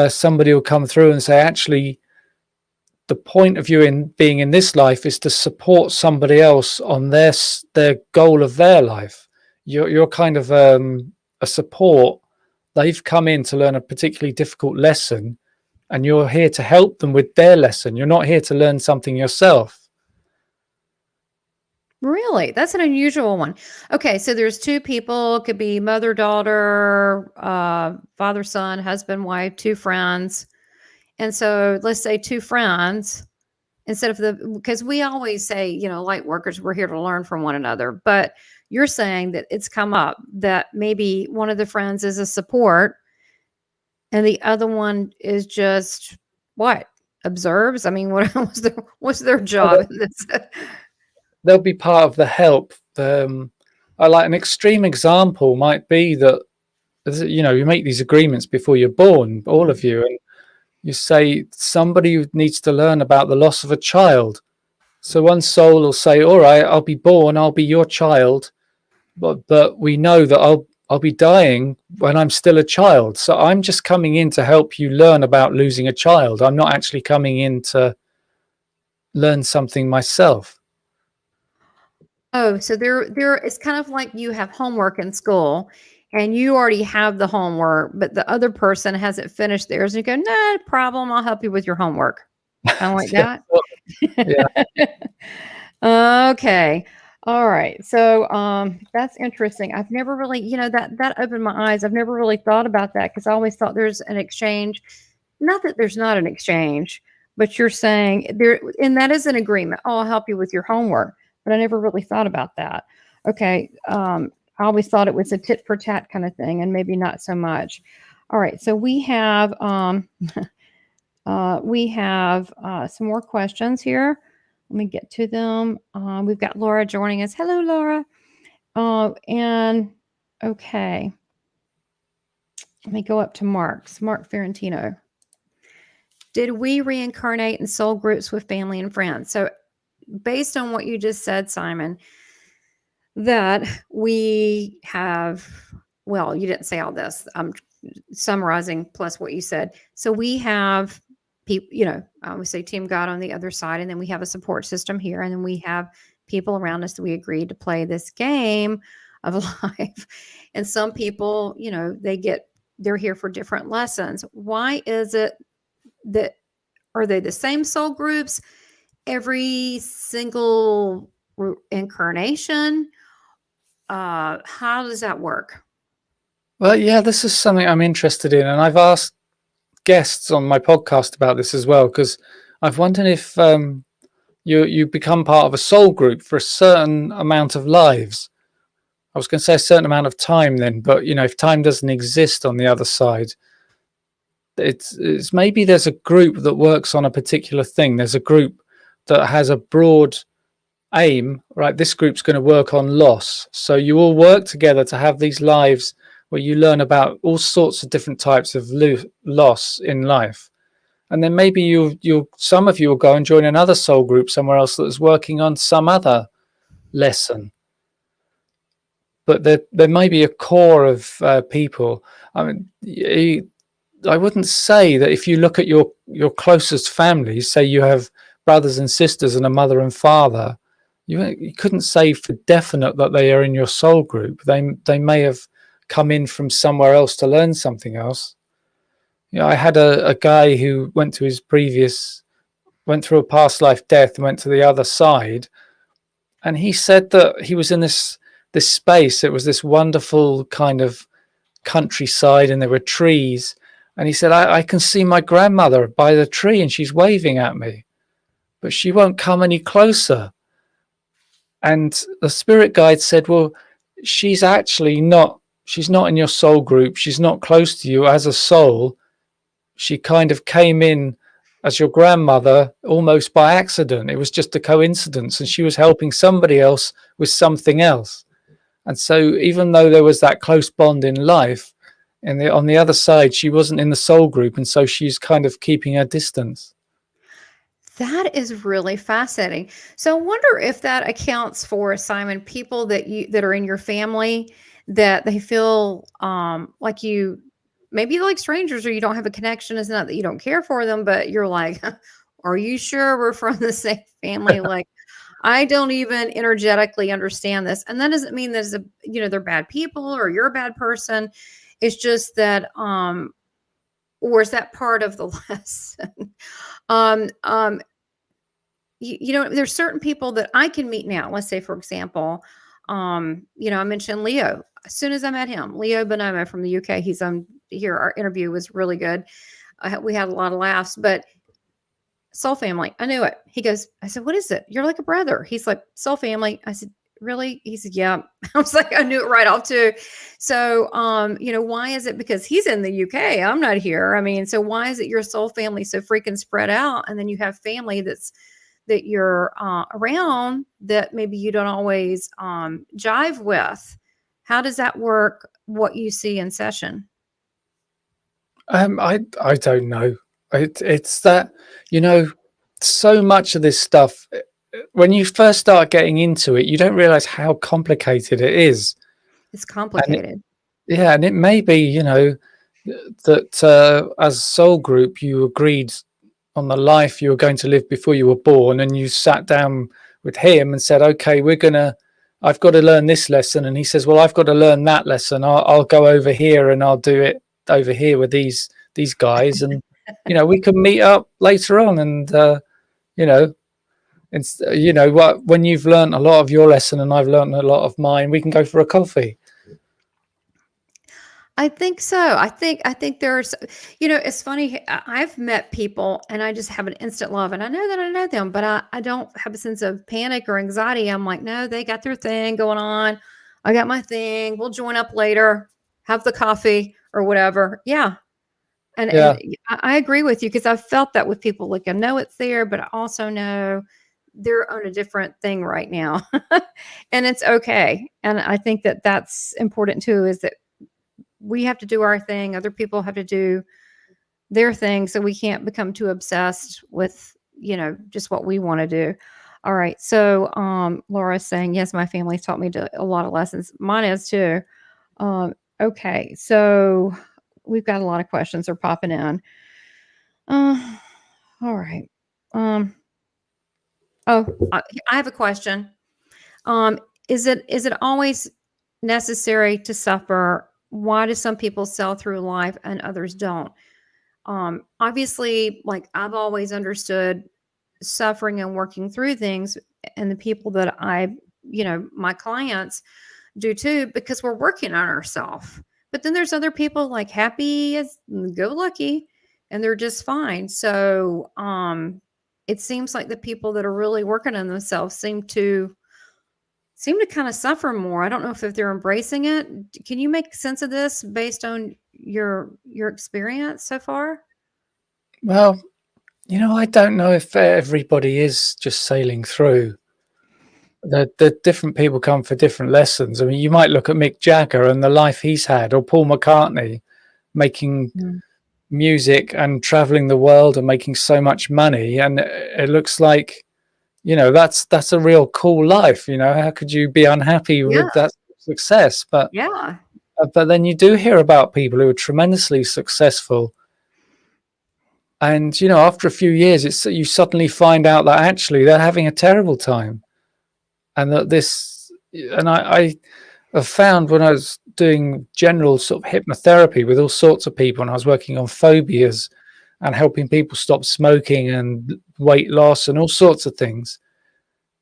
somebody will come through and say, actually, the point of you in being in this life is to support somebody else on their goal of their life. You're kind of a support. They've come in to learn a particularly difficult lesson, and you're here to help them with their lesson. You're not here to learn something yourself. Really? That's an unusual one. Okay, so there's two people, could be mother, daughter, father, son, husband, wife, two friends. And so let's say two friends, instead of because we always say, light workers, we're here to learn from one another. But you're saying that it's come up that maybe one of the friends is a support and the other one is just what? Observes? I mean, what's their job? They'll be part of the help. I like an extreme example might be that you make these agreements before you're born, all of you, and you say somebody needs to learn about the loss of a child. So one soul will say, all right, I'll be born, I'll be your child, but we know that I'll be dying when I'm still a child. So I'm just coming in to help you learn about losing a child. I'm not actually coming in to learn something myself. Oh, so there it's kind of like you have homework in school and you already have the homework, but the other person hasn't finished theirs, and you go, no problem, I'll help you with your homework. Kind of like that. Yeah. Okay. All right. So that's interesting. I've never really, that opened my eyes. I've never really thought about that because I always thought there's an exchange. Not that there's not an exchange, but you're saying there, and that is an agreement. Oh, I'll help you with your homework. But I never really thought about that. Okay. I always thought it was a tit for tat kind of thing, and maybe not so much. All right. So we have some more questions here. Let me get to them. We've got Laura joining us. Hello, Laura. And okay. Let me go up to Mark Ferrantino. Did we reincarnate in soul groups with family and friends? So based on what you just said, Simon, that we have, well, you didn't say all this. I'm summarizing plus what you said. So we have people, we say Team God on the other side, and then we have a support system here, and then we have people around us that we agreed to play this game of life. And some people, they're here for different lessons. Why is it that, are they the same soul groups every single incarnation? How does that work? Well, yeah, this is something I'm interested in, and I've asked guests on my podcast about this as well, because I've wondered if you become part of a soul group for a certain amount of lives. I was going to say a certain amount of time then, but if time doesn't exist on the other side, it's maybe there's a group that works on a particular thing. There's a group that has a broad aim, right? This group's going to work on loss. So you all work together to have these lives where you learn about all sorts of different types of loss in life. And then maybe some of you will go and join another soul group somewhere else that is working on some other lesson. But there may be a core of people. I mean, I wouldn't say that if you look at your closest families, say you have brothers and sisters and a mother and father, you couldn't say for definite that they are in your soul group. They may have come in from somewhere else to learn something else. I had a guy who went through a past life death and went to the other side, and he said that he was in this space. It was this wonderful kind of countryside, and there were trees. And he said, I can see my grandmother by the tree, and she's waving at me, but she won't come any closer. And the spirit guide said, well, she's actually not, she's not in your soul group. She's not close to you as a soul. She kind of came in as your grandmother almost by accident. It was just a coincidence, and she was helping somebody else with something else. And so even though there was that close bond in life, on the other side, she wasn't in the soul group, and so she's kind of keeping her distance. That is really fascinating. So I wonder if that accounts for, Simon, people that are in your family that they feel like you maybe like strangers, or you don't have a connection. It's not that you don't care for them, but you're like, are you sure we're from the same family? Like, I don't even energetically understand this. And that doesn't mean there's they're bad people or you're a bad person. It's just that or is that part of the lesson? um um there's certain people that I can meet now. Let's say, for example, I mentioned Leo. As soon as I met him, Leo Bonomo from the UK, he's on here. Our interview was really good. We had a lot of laughs, but soul family, I knew it. He goes, I said, what is it? You're like a brother. He's like, soul family. I said, really? He said, yeah. I was like, I knew it right off too. So, why is it? Because he's in the UK. I'm not here. I mean, so why is it your soul family so freaking spread out? And then you have family that you're around that maybe you don't always jive with. How does that work? What you see in session? I don't know. It's that, so much of this stuff, when you first start getting into it, you don't realize how complicated it is. It's complicated. And it may be, that as a soul group, you agreed on the life you were going to live before you were born, and you sat down with him and said, okay, I've got to learn this lesson. And he says, well, I've got to learn that lesson. I'll go over here and I'll do it over here with these guys. And, we can meet up later on. And, when you've learned a lot of your lesson and I've learned a lot of mine, we can go for a coffee. I think so. I think there's, it's funny. I've met people and I just have an instant love, and I know that I know them, but I don't have a sense of panic or anxiety. I'm like, no, they got their thing going on. I got my thing. We'll join up later, have the coffee or whatever. Yeah. And I agree with you, because I've felt that with people. Like, I know it's there, but I also know they're on a different thing right now. And it's okay. And I think that that's important too, is that we have to do our thing. Other people have to do their thing. So we can't become too obsessed with, just what we want to do. All right. So Laura's saying, yes, my family's taught me a lot of lessons. Mine is too. Okay. So we've got a lot of questions are popping in. All right. I have a question. Is it always necessary to suffer? Why do some people sail through life and others don't? Obviously, like, I've always understood suffering and working through things, and the people that my clients do too, because we're working on ourselves. But then there's other people like happy as go lucky, and they're just fine. So it seems like the people that are really working on themselves seem to kind of suffer more. I don't know if they're embracing it. Can you make sense of this based on your experience so far? Well, I don't know if everybody is just sailing through. The different people come for different lessons. I mean, you might look at Mick Jagger and the life he's had, or Paul McCartney making music and traveling the world and making so much money. And it looks like, that's a real cool life. How could you be unhappy with that success? But then you do hear about people who are tremendously successful, and after a few years, you suddenly find out that actually they're having a terrible time, and I have found, when I was doing general sort of hypnotherapy with all sorts of people, and I was working on phobias and helping people stop smoking and weight loss and all sorts of things,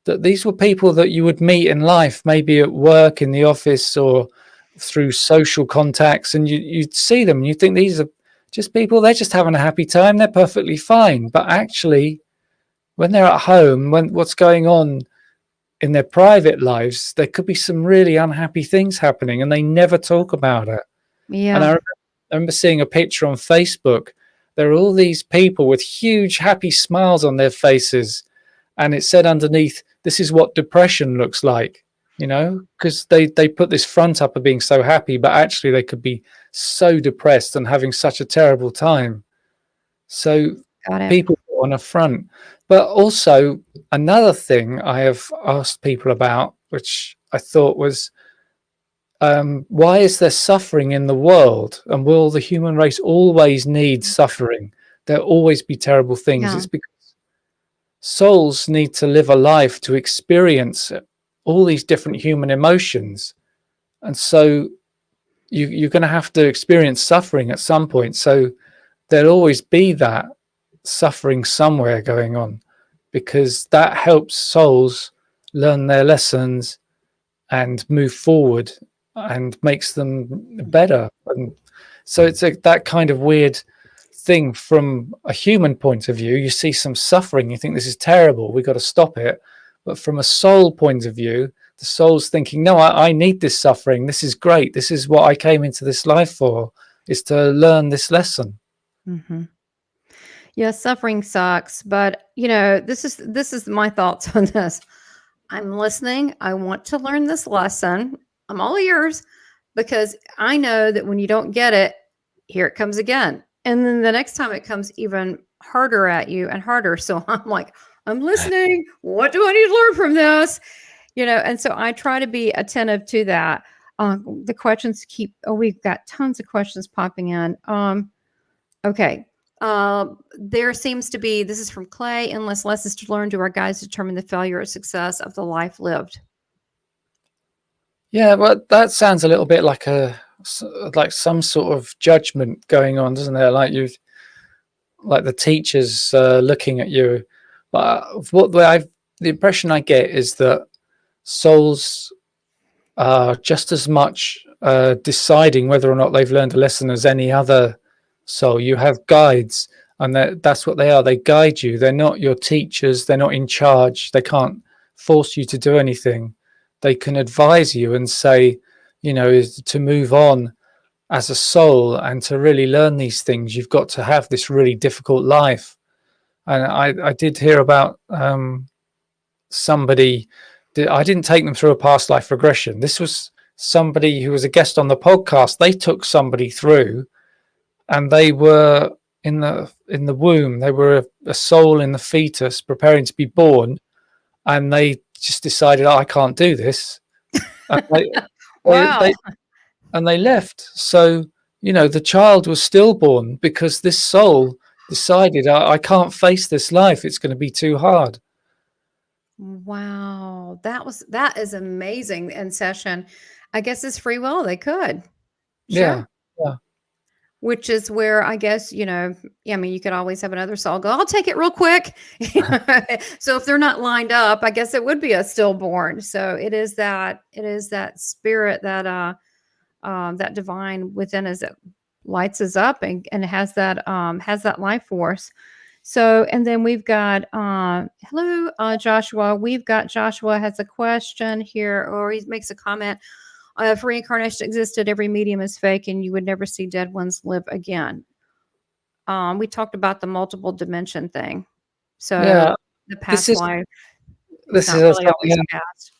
that these were people that you would meet in life, maybe at work, in the office, or through social contacts, and you'd see them and you think these are just people, they're just having a happy time, they're perfectly fine. But actually, when they're at home, when what's going on in their private lives, there could be some really unhappy things happening and they never talk about it. And Yeah. I remember seeing a picture on Facebook. There are all these people with huge happy smiles on their faces, and it said underneath, this is what depression looks like, because they put this front up of being so happy, but actually they could be so depressed and having such a terrible time. So Got it. people put on a front. But also another thing I have asked people about, which I thought was, why is there suffering in the world? And will the human race always need suffering? There'll always be terrible things. Yeah. It's because souls need to live a life to experience all these different human emotions. And so you're going to have to experience suffering at some point. So there'll always be that suffering somewhere going on, because that helps souls learn their lessons and move forward and makes them better. And so it's that kind of weird thing. From a human point of view, you see some suffering, you think this is terrible, we've got to stop it. But from a soul point of view, the soul's thinking, no, I need this suffering, this is great, this is what I came into this life for, is to learn this lesson. Mm-hmm. Yeah, suffering sucks, but this is my thoughts on this. I'm listening. I want to learn this lesson. I'm all ears, because I know that when you don't get it, here it comes again. And then the next time it comes even harder at you and harder. So I'm like, I'm listening. What do I need to learn from this? And so I try to be attentive to that. The questions we've got tons of questions popping in. Okay. There seems to be, this is from Clay, endless lessons to learn. Do our guides determine the failure or success of the life lived? Yeah, well, that sounds a little bit like some sort of judgment going on, doesn't there? Like the teachers looking at you. But the impression I get is that souls are just as much deciding whether or not they've learned a lesson as any other soul. You have guides, and that's what they are. They guide you. They're not your teachers. They're not in charge. They can't force you to do anything. They can advise you and say, to move on as a soul and to really learn these things, you've got to have this really difficult life. And I did hear about somebody. I didn't take them through a past life regression. This was somebody who was a guest on the podcast. They took somebody through, and they were in the womb. They were a soul in the fetus preparing to be born, and they just decided, I can't do this. And Wow. they left. So, the child was stillborn because this soul decided, I can't face this life. It's going to be too hard. Wow. That is amazing. In session, I guess it's free will. They could. Sure. Yeah. Which is where I guess, you could always have another soul go, I'll take it real quick. So if they're not lined up, I guess it would be a stillborn. So it is that spirit that that divine within us that lights us up and has that life force. So, and then we've got hello, Joshua. We've got Joshua has a question here, or he makes a comment. If reincarnation existed, every medium is fake and you would never see dead ones live again. We talked about the multiple dimension thing. So the past life is not really always past.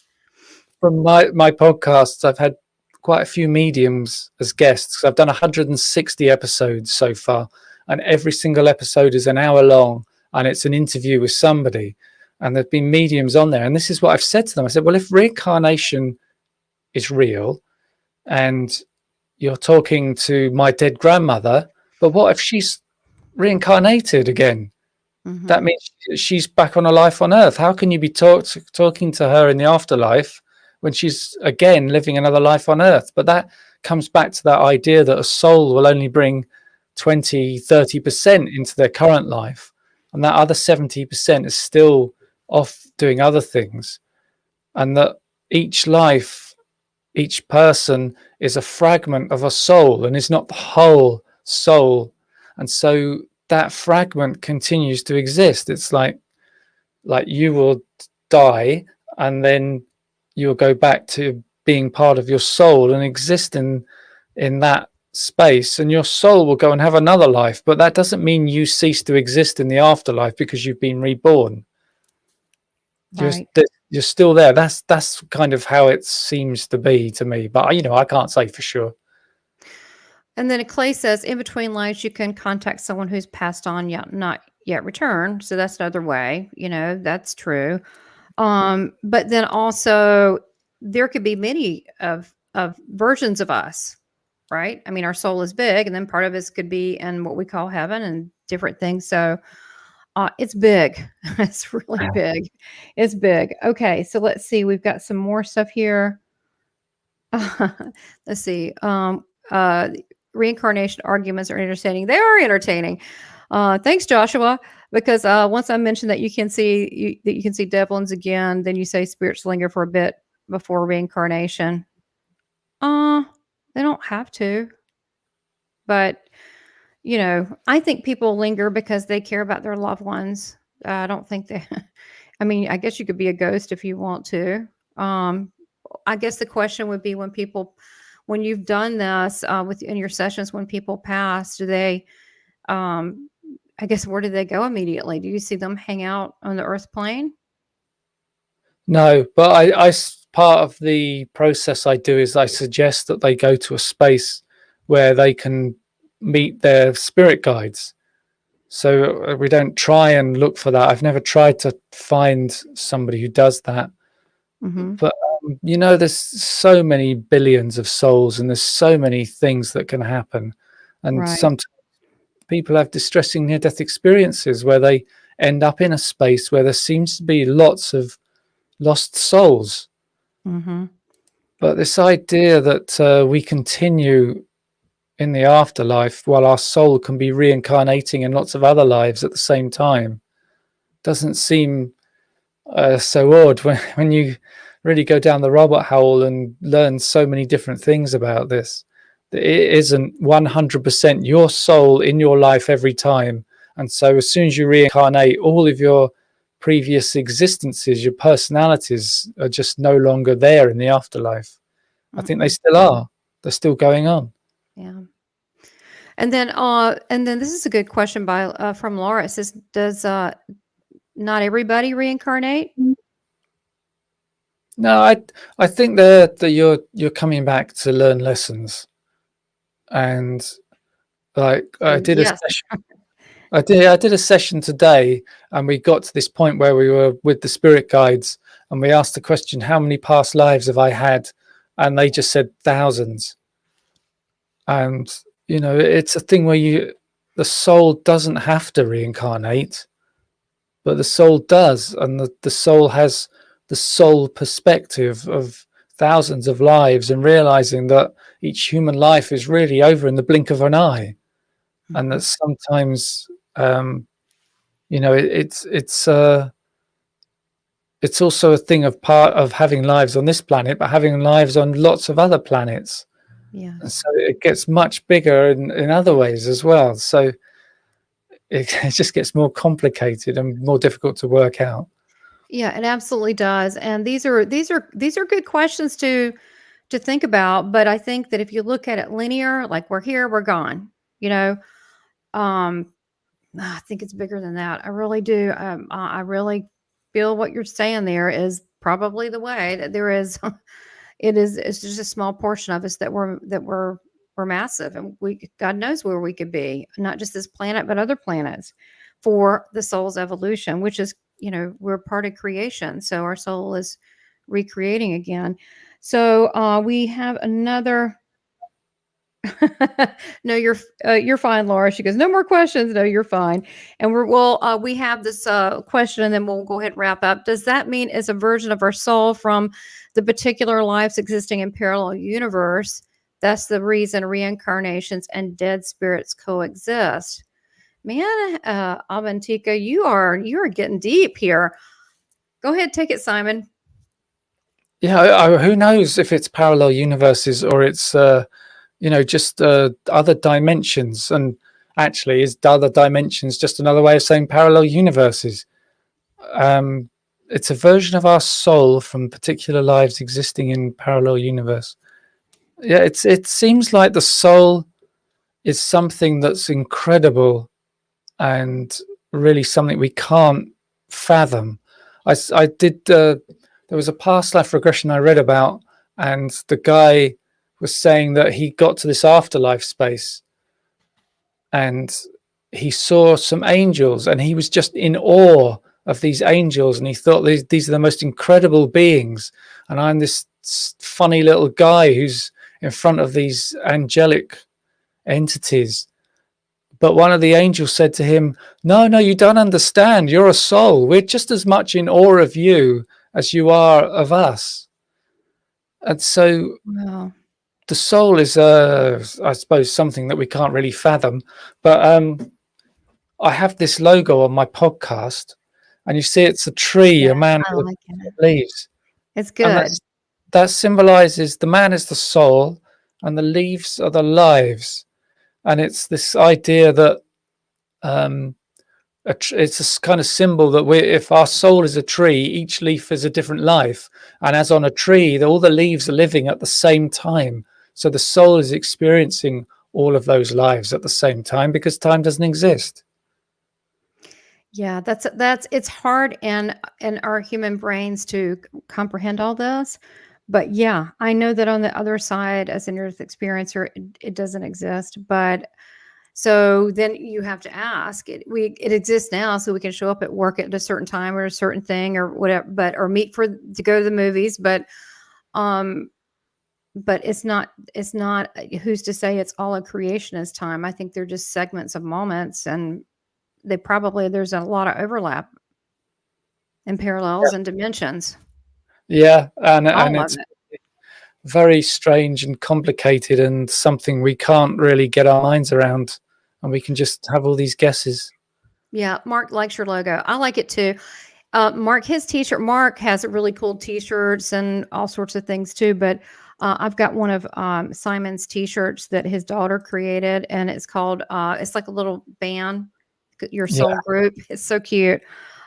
From my podcasts, I've had quite a few mediums as guests. I've done 160 episodes so far, and every single episode is an hour long, and it's an interview with somebody. And there've been mediums on there. And this is what I've said to them. I said, well, if reincarnation is real and you're talking to my dead grandmother, but what if she's reincarnated again? Mm-hmm. That means she's back on a life on Earth. How can you be talking to her in the afterlife when she's again living another life on Earth? But that comes back to that idea that a soul will only bring 20-30% into their current life, and that other 70% is still off doing other things, and that each life, each person is a fragment of a soul and is not the whole soul. And so that fragment continues to exist. It's like you will die, and then you'll go back to being part of your soul and exist in that space, and your soul will go and have another life, but that doesn't mean you cease to exist in the afterlife because you've been reborn. you're Right. you're still there. That's kind of how it seems to be to me, but I can't say for sure. And then Clay says, in between lives, you can contact someone who's passed on yet not yet returned. So that's another way. That's true. But then also there could be many of versions of us, right? I mean, our soul is big, and then part of us could be in what we call heaven and different things. So it's big. It's really big. It's big. Okay, so let's see. We've got some more stuff here. Let's see. Reincarnation arguments are entertaining. They are entertaining. Thanks, Joshua. Because once I mentioned that you can see devlins again, then you say spirits linger for a bit before reincarnation. They don't have to, but I think people linger because they care about their loved ones. I don't think they. I mean, I guess you could be a ghost if you want to. I guess the question would be when you've done this in your sessions, when people pass, do they? I guess where do they go immediately? Do you see them hang out on the earth plane? No, but part of the process I do is I suggest that they go to a space where they can meet their spirit guides. So we don't try and look for that. I've never tried to find somebody who does that. Mm-hmm. But there's so many billions of souls, and there's so many things that can happen. And Right. sometimes people have distressing near-death experiences where they end up in a space where there seems to be lots of lost souls. Mm-hmm. But this idea that we continue in the afterlife while our soul can be reincarnating in lots of other lives at the same time doesn't seem so odd when you really go down the rabbit hole and learn so many different things about this. It isn't 100% your soul in your life every time. And so as soon as you reincarnate, all of your previous existences, your personalities are just no longer there in the afterlife. I think they still are. They're still going on. Yeah. And then this is a good question from Laura. It says, does not everybody reincarnate? No, I think that you're coming back to learn lessons. And like I did a session. I did a session today, and we got to this point where we were with the spirit guides, and we asked the question, how many past lives have I had? And they just said thousands. And it's a thing where the soul doesn't have to reincarnate, but the soul does, and the soul has the soul perspective of thousands of lives, and realizing that each human life is really over in the blink of an eye. And that sometimes it's also a thing of part of having lives on this planet, but having lives on lots of other planets. Yeah. So it gets much bigger in other ways as well. So it just gets more complicated and more difficult to work out. Yeah, it absolutely does. And these are good questions to think about. But I think that if you look at it linear, like we're here, we're gone. I think it's bigger than that. I really do. I really feel what you're saying there is probably the way that there is. It's just a small portion of us that we're massive, and God knows where we could be, not just this planet, but other planets, for the soul's evolution, which is, we're part of creation. So our soul is recreating again. So we have another. No, you're fine, Laura. She goes, no more questions. No, you're fine. And we have this question, and then we'll go ahead and wrap up. Does that mean it's a version of our soul from the particular lives existing in parallel universe? That's the reason reincarnations and dead spirits coexist. Man, Avantika, you are getting deep here. Go ahead, take it, Simon. Yeah, who knows if it's parallel universes or it's just other dimensions. And actually, is the other dimensions just another way of saying parallel universes? It's a version of our soul from particular lives existing in parallel universe. Yeah, it seems like the soul is something that's incredible and really something we can't fathom. I did. There was a past life regression I read about, and the guy was saying that he got to this afterlife space, and he saw some angels, and he was just in awe of these angels, and he thought these are the most incredible beings, and I'm this funny little guy who's in front of these angelic entities. But one of the angels said to him, no, you don't understand. You're a soul. We're just as much in awe of you as you are of us. And so Wow. the soul is, I suppose, something that we can't really fathom. But I have this logo on my podcast, and you see it's a tree, Yeah, a man I with like it. leaves. It's And good. that symbolizes the man is the soul, and the leaves are the lives. And it's this idea that it's a kind of symbol that if our soul is a tree, each leaf is a different life, and as on a tree, all the leaves are living at the same time. So the soul is experiencing all of those lives at the same time because time doesn't exist. Yeah, that's it's hard in our human brains to comprehend all this. But yeah, I know that on the other side, as a near-death experiencer, it doesn't exist. But so then you have to ask it exists now, so we can show up at work at a certain time or a certain thing or whatever, or meet to go to the movies. Um, but it's not who's to say it's all a creationist time. I think they're just segments of moments, and there's a lot of overlap and parallels and dimensions. Yeah, and All of it's it. very strange and complicated and something we can't really get our minds around, and we can just have all these guesses. Yeah, Mark likes your logo. I like it too. Mark, his t-shirt. Mark has really cool t-shirts and all sorts of things too. But I've got one of Simon's t-shirts that his daughter created, and it's called. It's like a little band, your Yeah, soul group. It's so cute.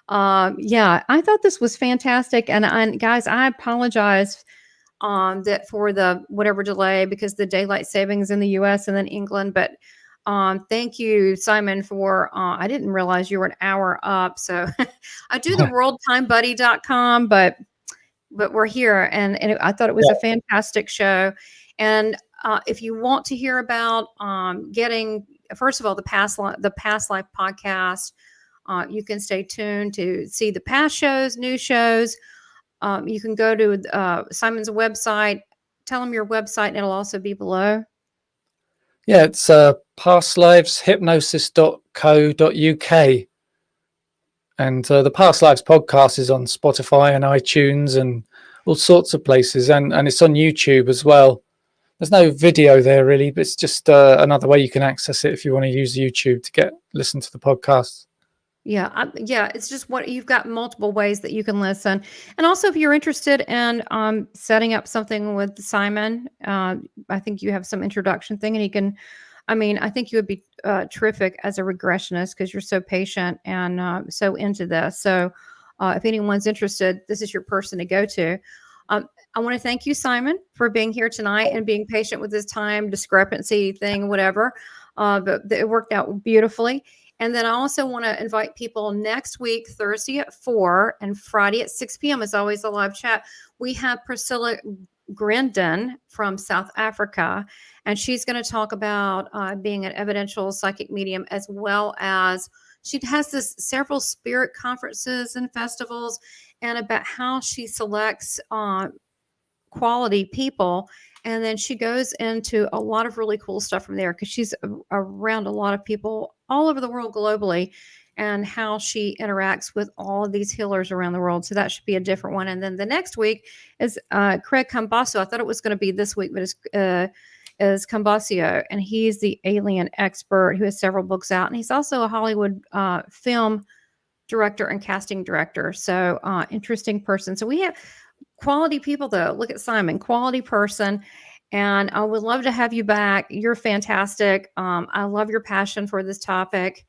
Yeah, I thought this was fantastic, and guys, I apologize that for the whatever delay because the daylight savings in the U.S. and then England. But thank you, Simon, for I didn't realize you were an hour up. So I do the worldtimebuddy.com, but we're here, and I thought it was yeah, a fantastic show. And if you want to hear about getting, first of all, the Past Life podcast, you can stay tuned to see the past shows, new shows. You can go to Simon's website. Tell him your website, and it'll also be below. yeah. It's pastliveshypnosis.co.uk. And the Past Lives podcast is on Spotify and iTunes and all sorts of places, and it's on YouTube as well. There's no video there really, but it's just another way you can access it if you want to use YouTube to listen to the podcast. Yeah, yeah. It's just what you've got multiple ways that you can listen, and also if you're interested in setting up something with Simon, I think you have some introduction thing, and he can. I mean, I think you would be terrific as a regressionist because you're so patient and so into this. So, if anyone's interested, this is your person to go to. I want to thank you, Simon, for being here tonight and being patient with this time discrepancy thing, whatever. But it worked out beautifully. And then I also want to invite people next week, Thursday at 4 and Friday at 6 p.m. is always a live chat. We have Priscilla Grendon from South Africa, and she's going to talk about being an evidential psychic medium, as well as she has several spirit conferences and festivals, and about how she selects quality people. And then she goes into a lot of really cool stuff from there because she's around a lot of people all over the world globally, and how she interacts with all of these healers around the world. So that should be a different one. And then the next week is Craig Cambasso. I thought it was going to be this week, but it's is Cambasso, and he's the alien expert who has several books out. And he's also a Hollywood film director and casting director. So interesting person. So we have quality people, though. Look at Simon, quality person. And I would love to have you back. You're fantastic. I love your passion for this topic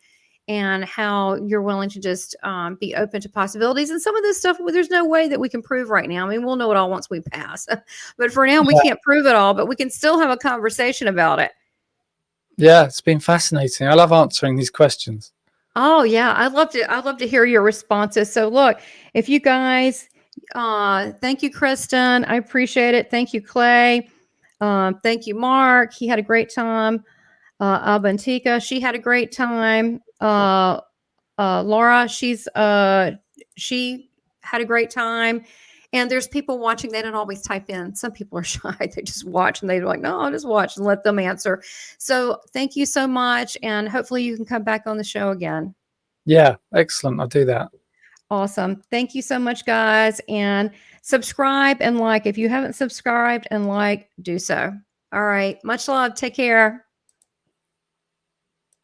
and how you're willing to just be open to possibilities. And some of this stuff, well, there's no way that we can prove right now. I mean, we'll know it all once we pass. But for now, we can't prove it all, but we can still have a conversation about it. Yeah, it's been fascinating. I love answering these questions. Oh yeah, I'd love to hear your responses. So look, if you guys thank you, Kristen. I appreciate it. Thank you, Clay. Thank you, Mark. He had a great time. Abantika, she had a great time. Laura, she had a great time. And there's people watching. They don't always type in. Some people are shy. They just watch and they're like, no, I'll just watch and let them answer. So thank you so much. And hopefully you can come back on the show again. Yeah, excellent. I'll do that. Awesome. Thank you so much, guys. And subscribe and like. If you haven't subscribed and like, do so. All right. Much love. Take care.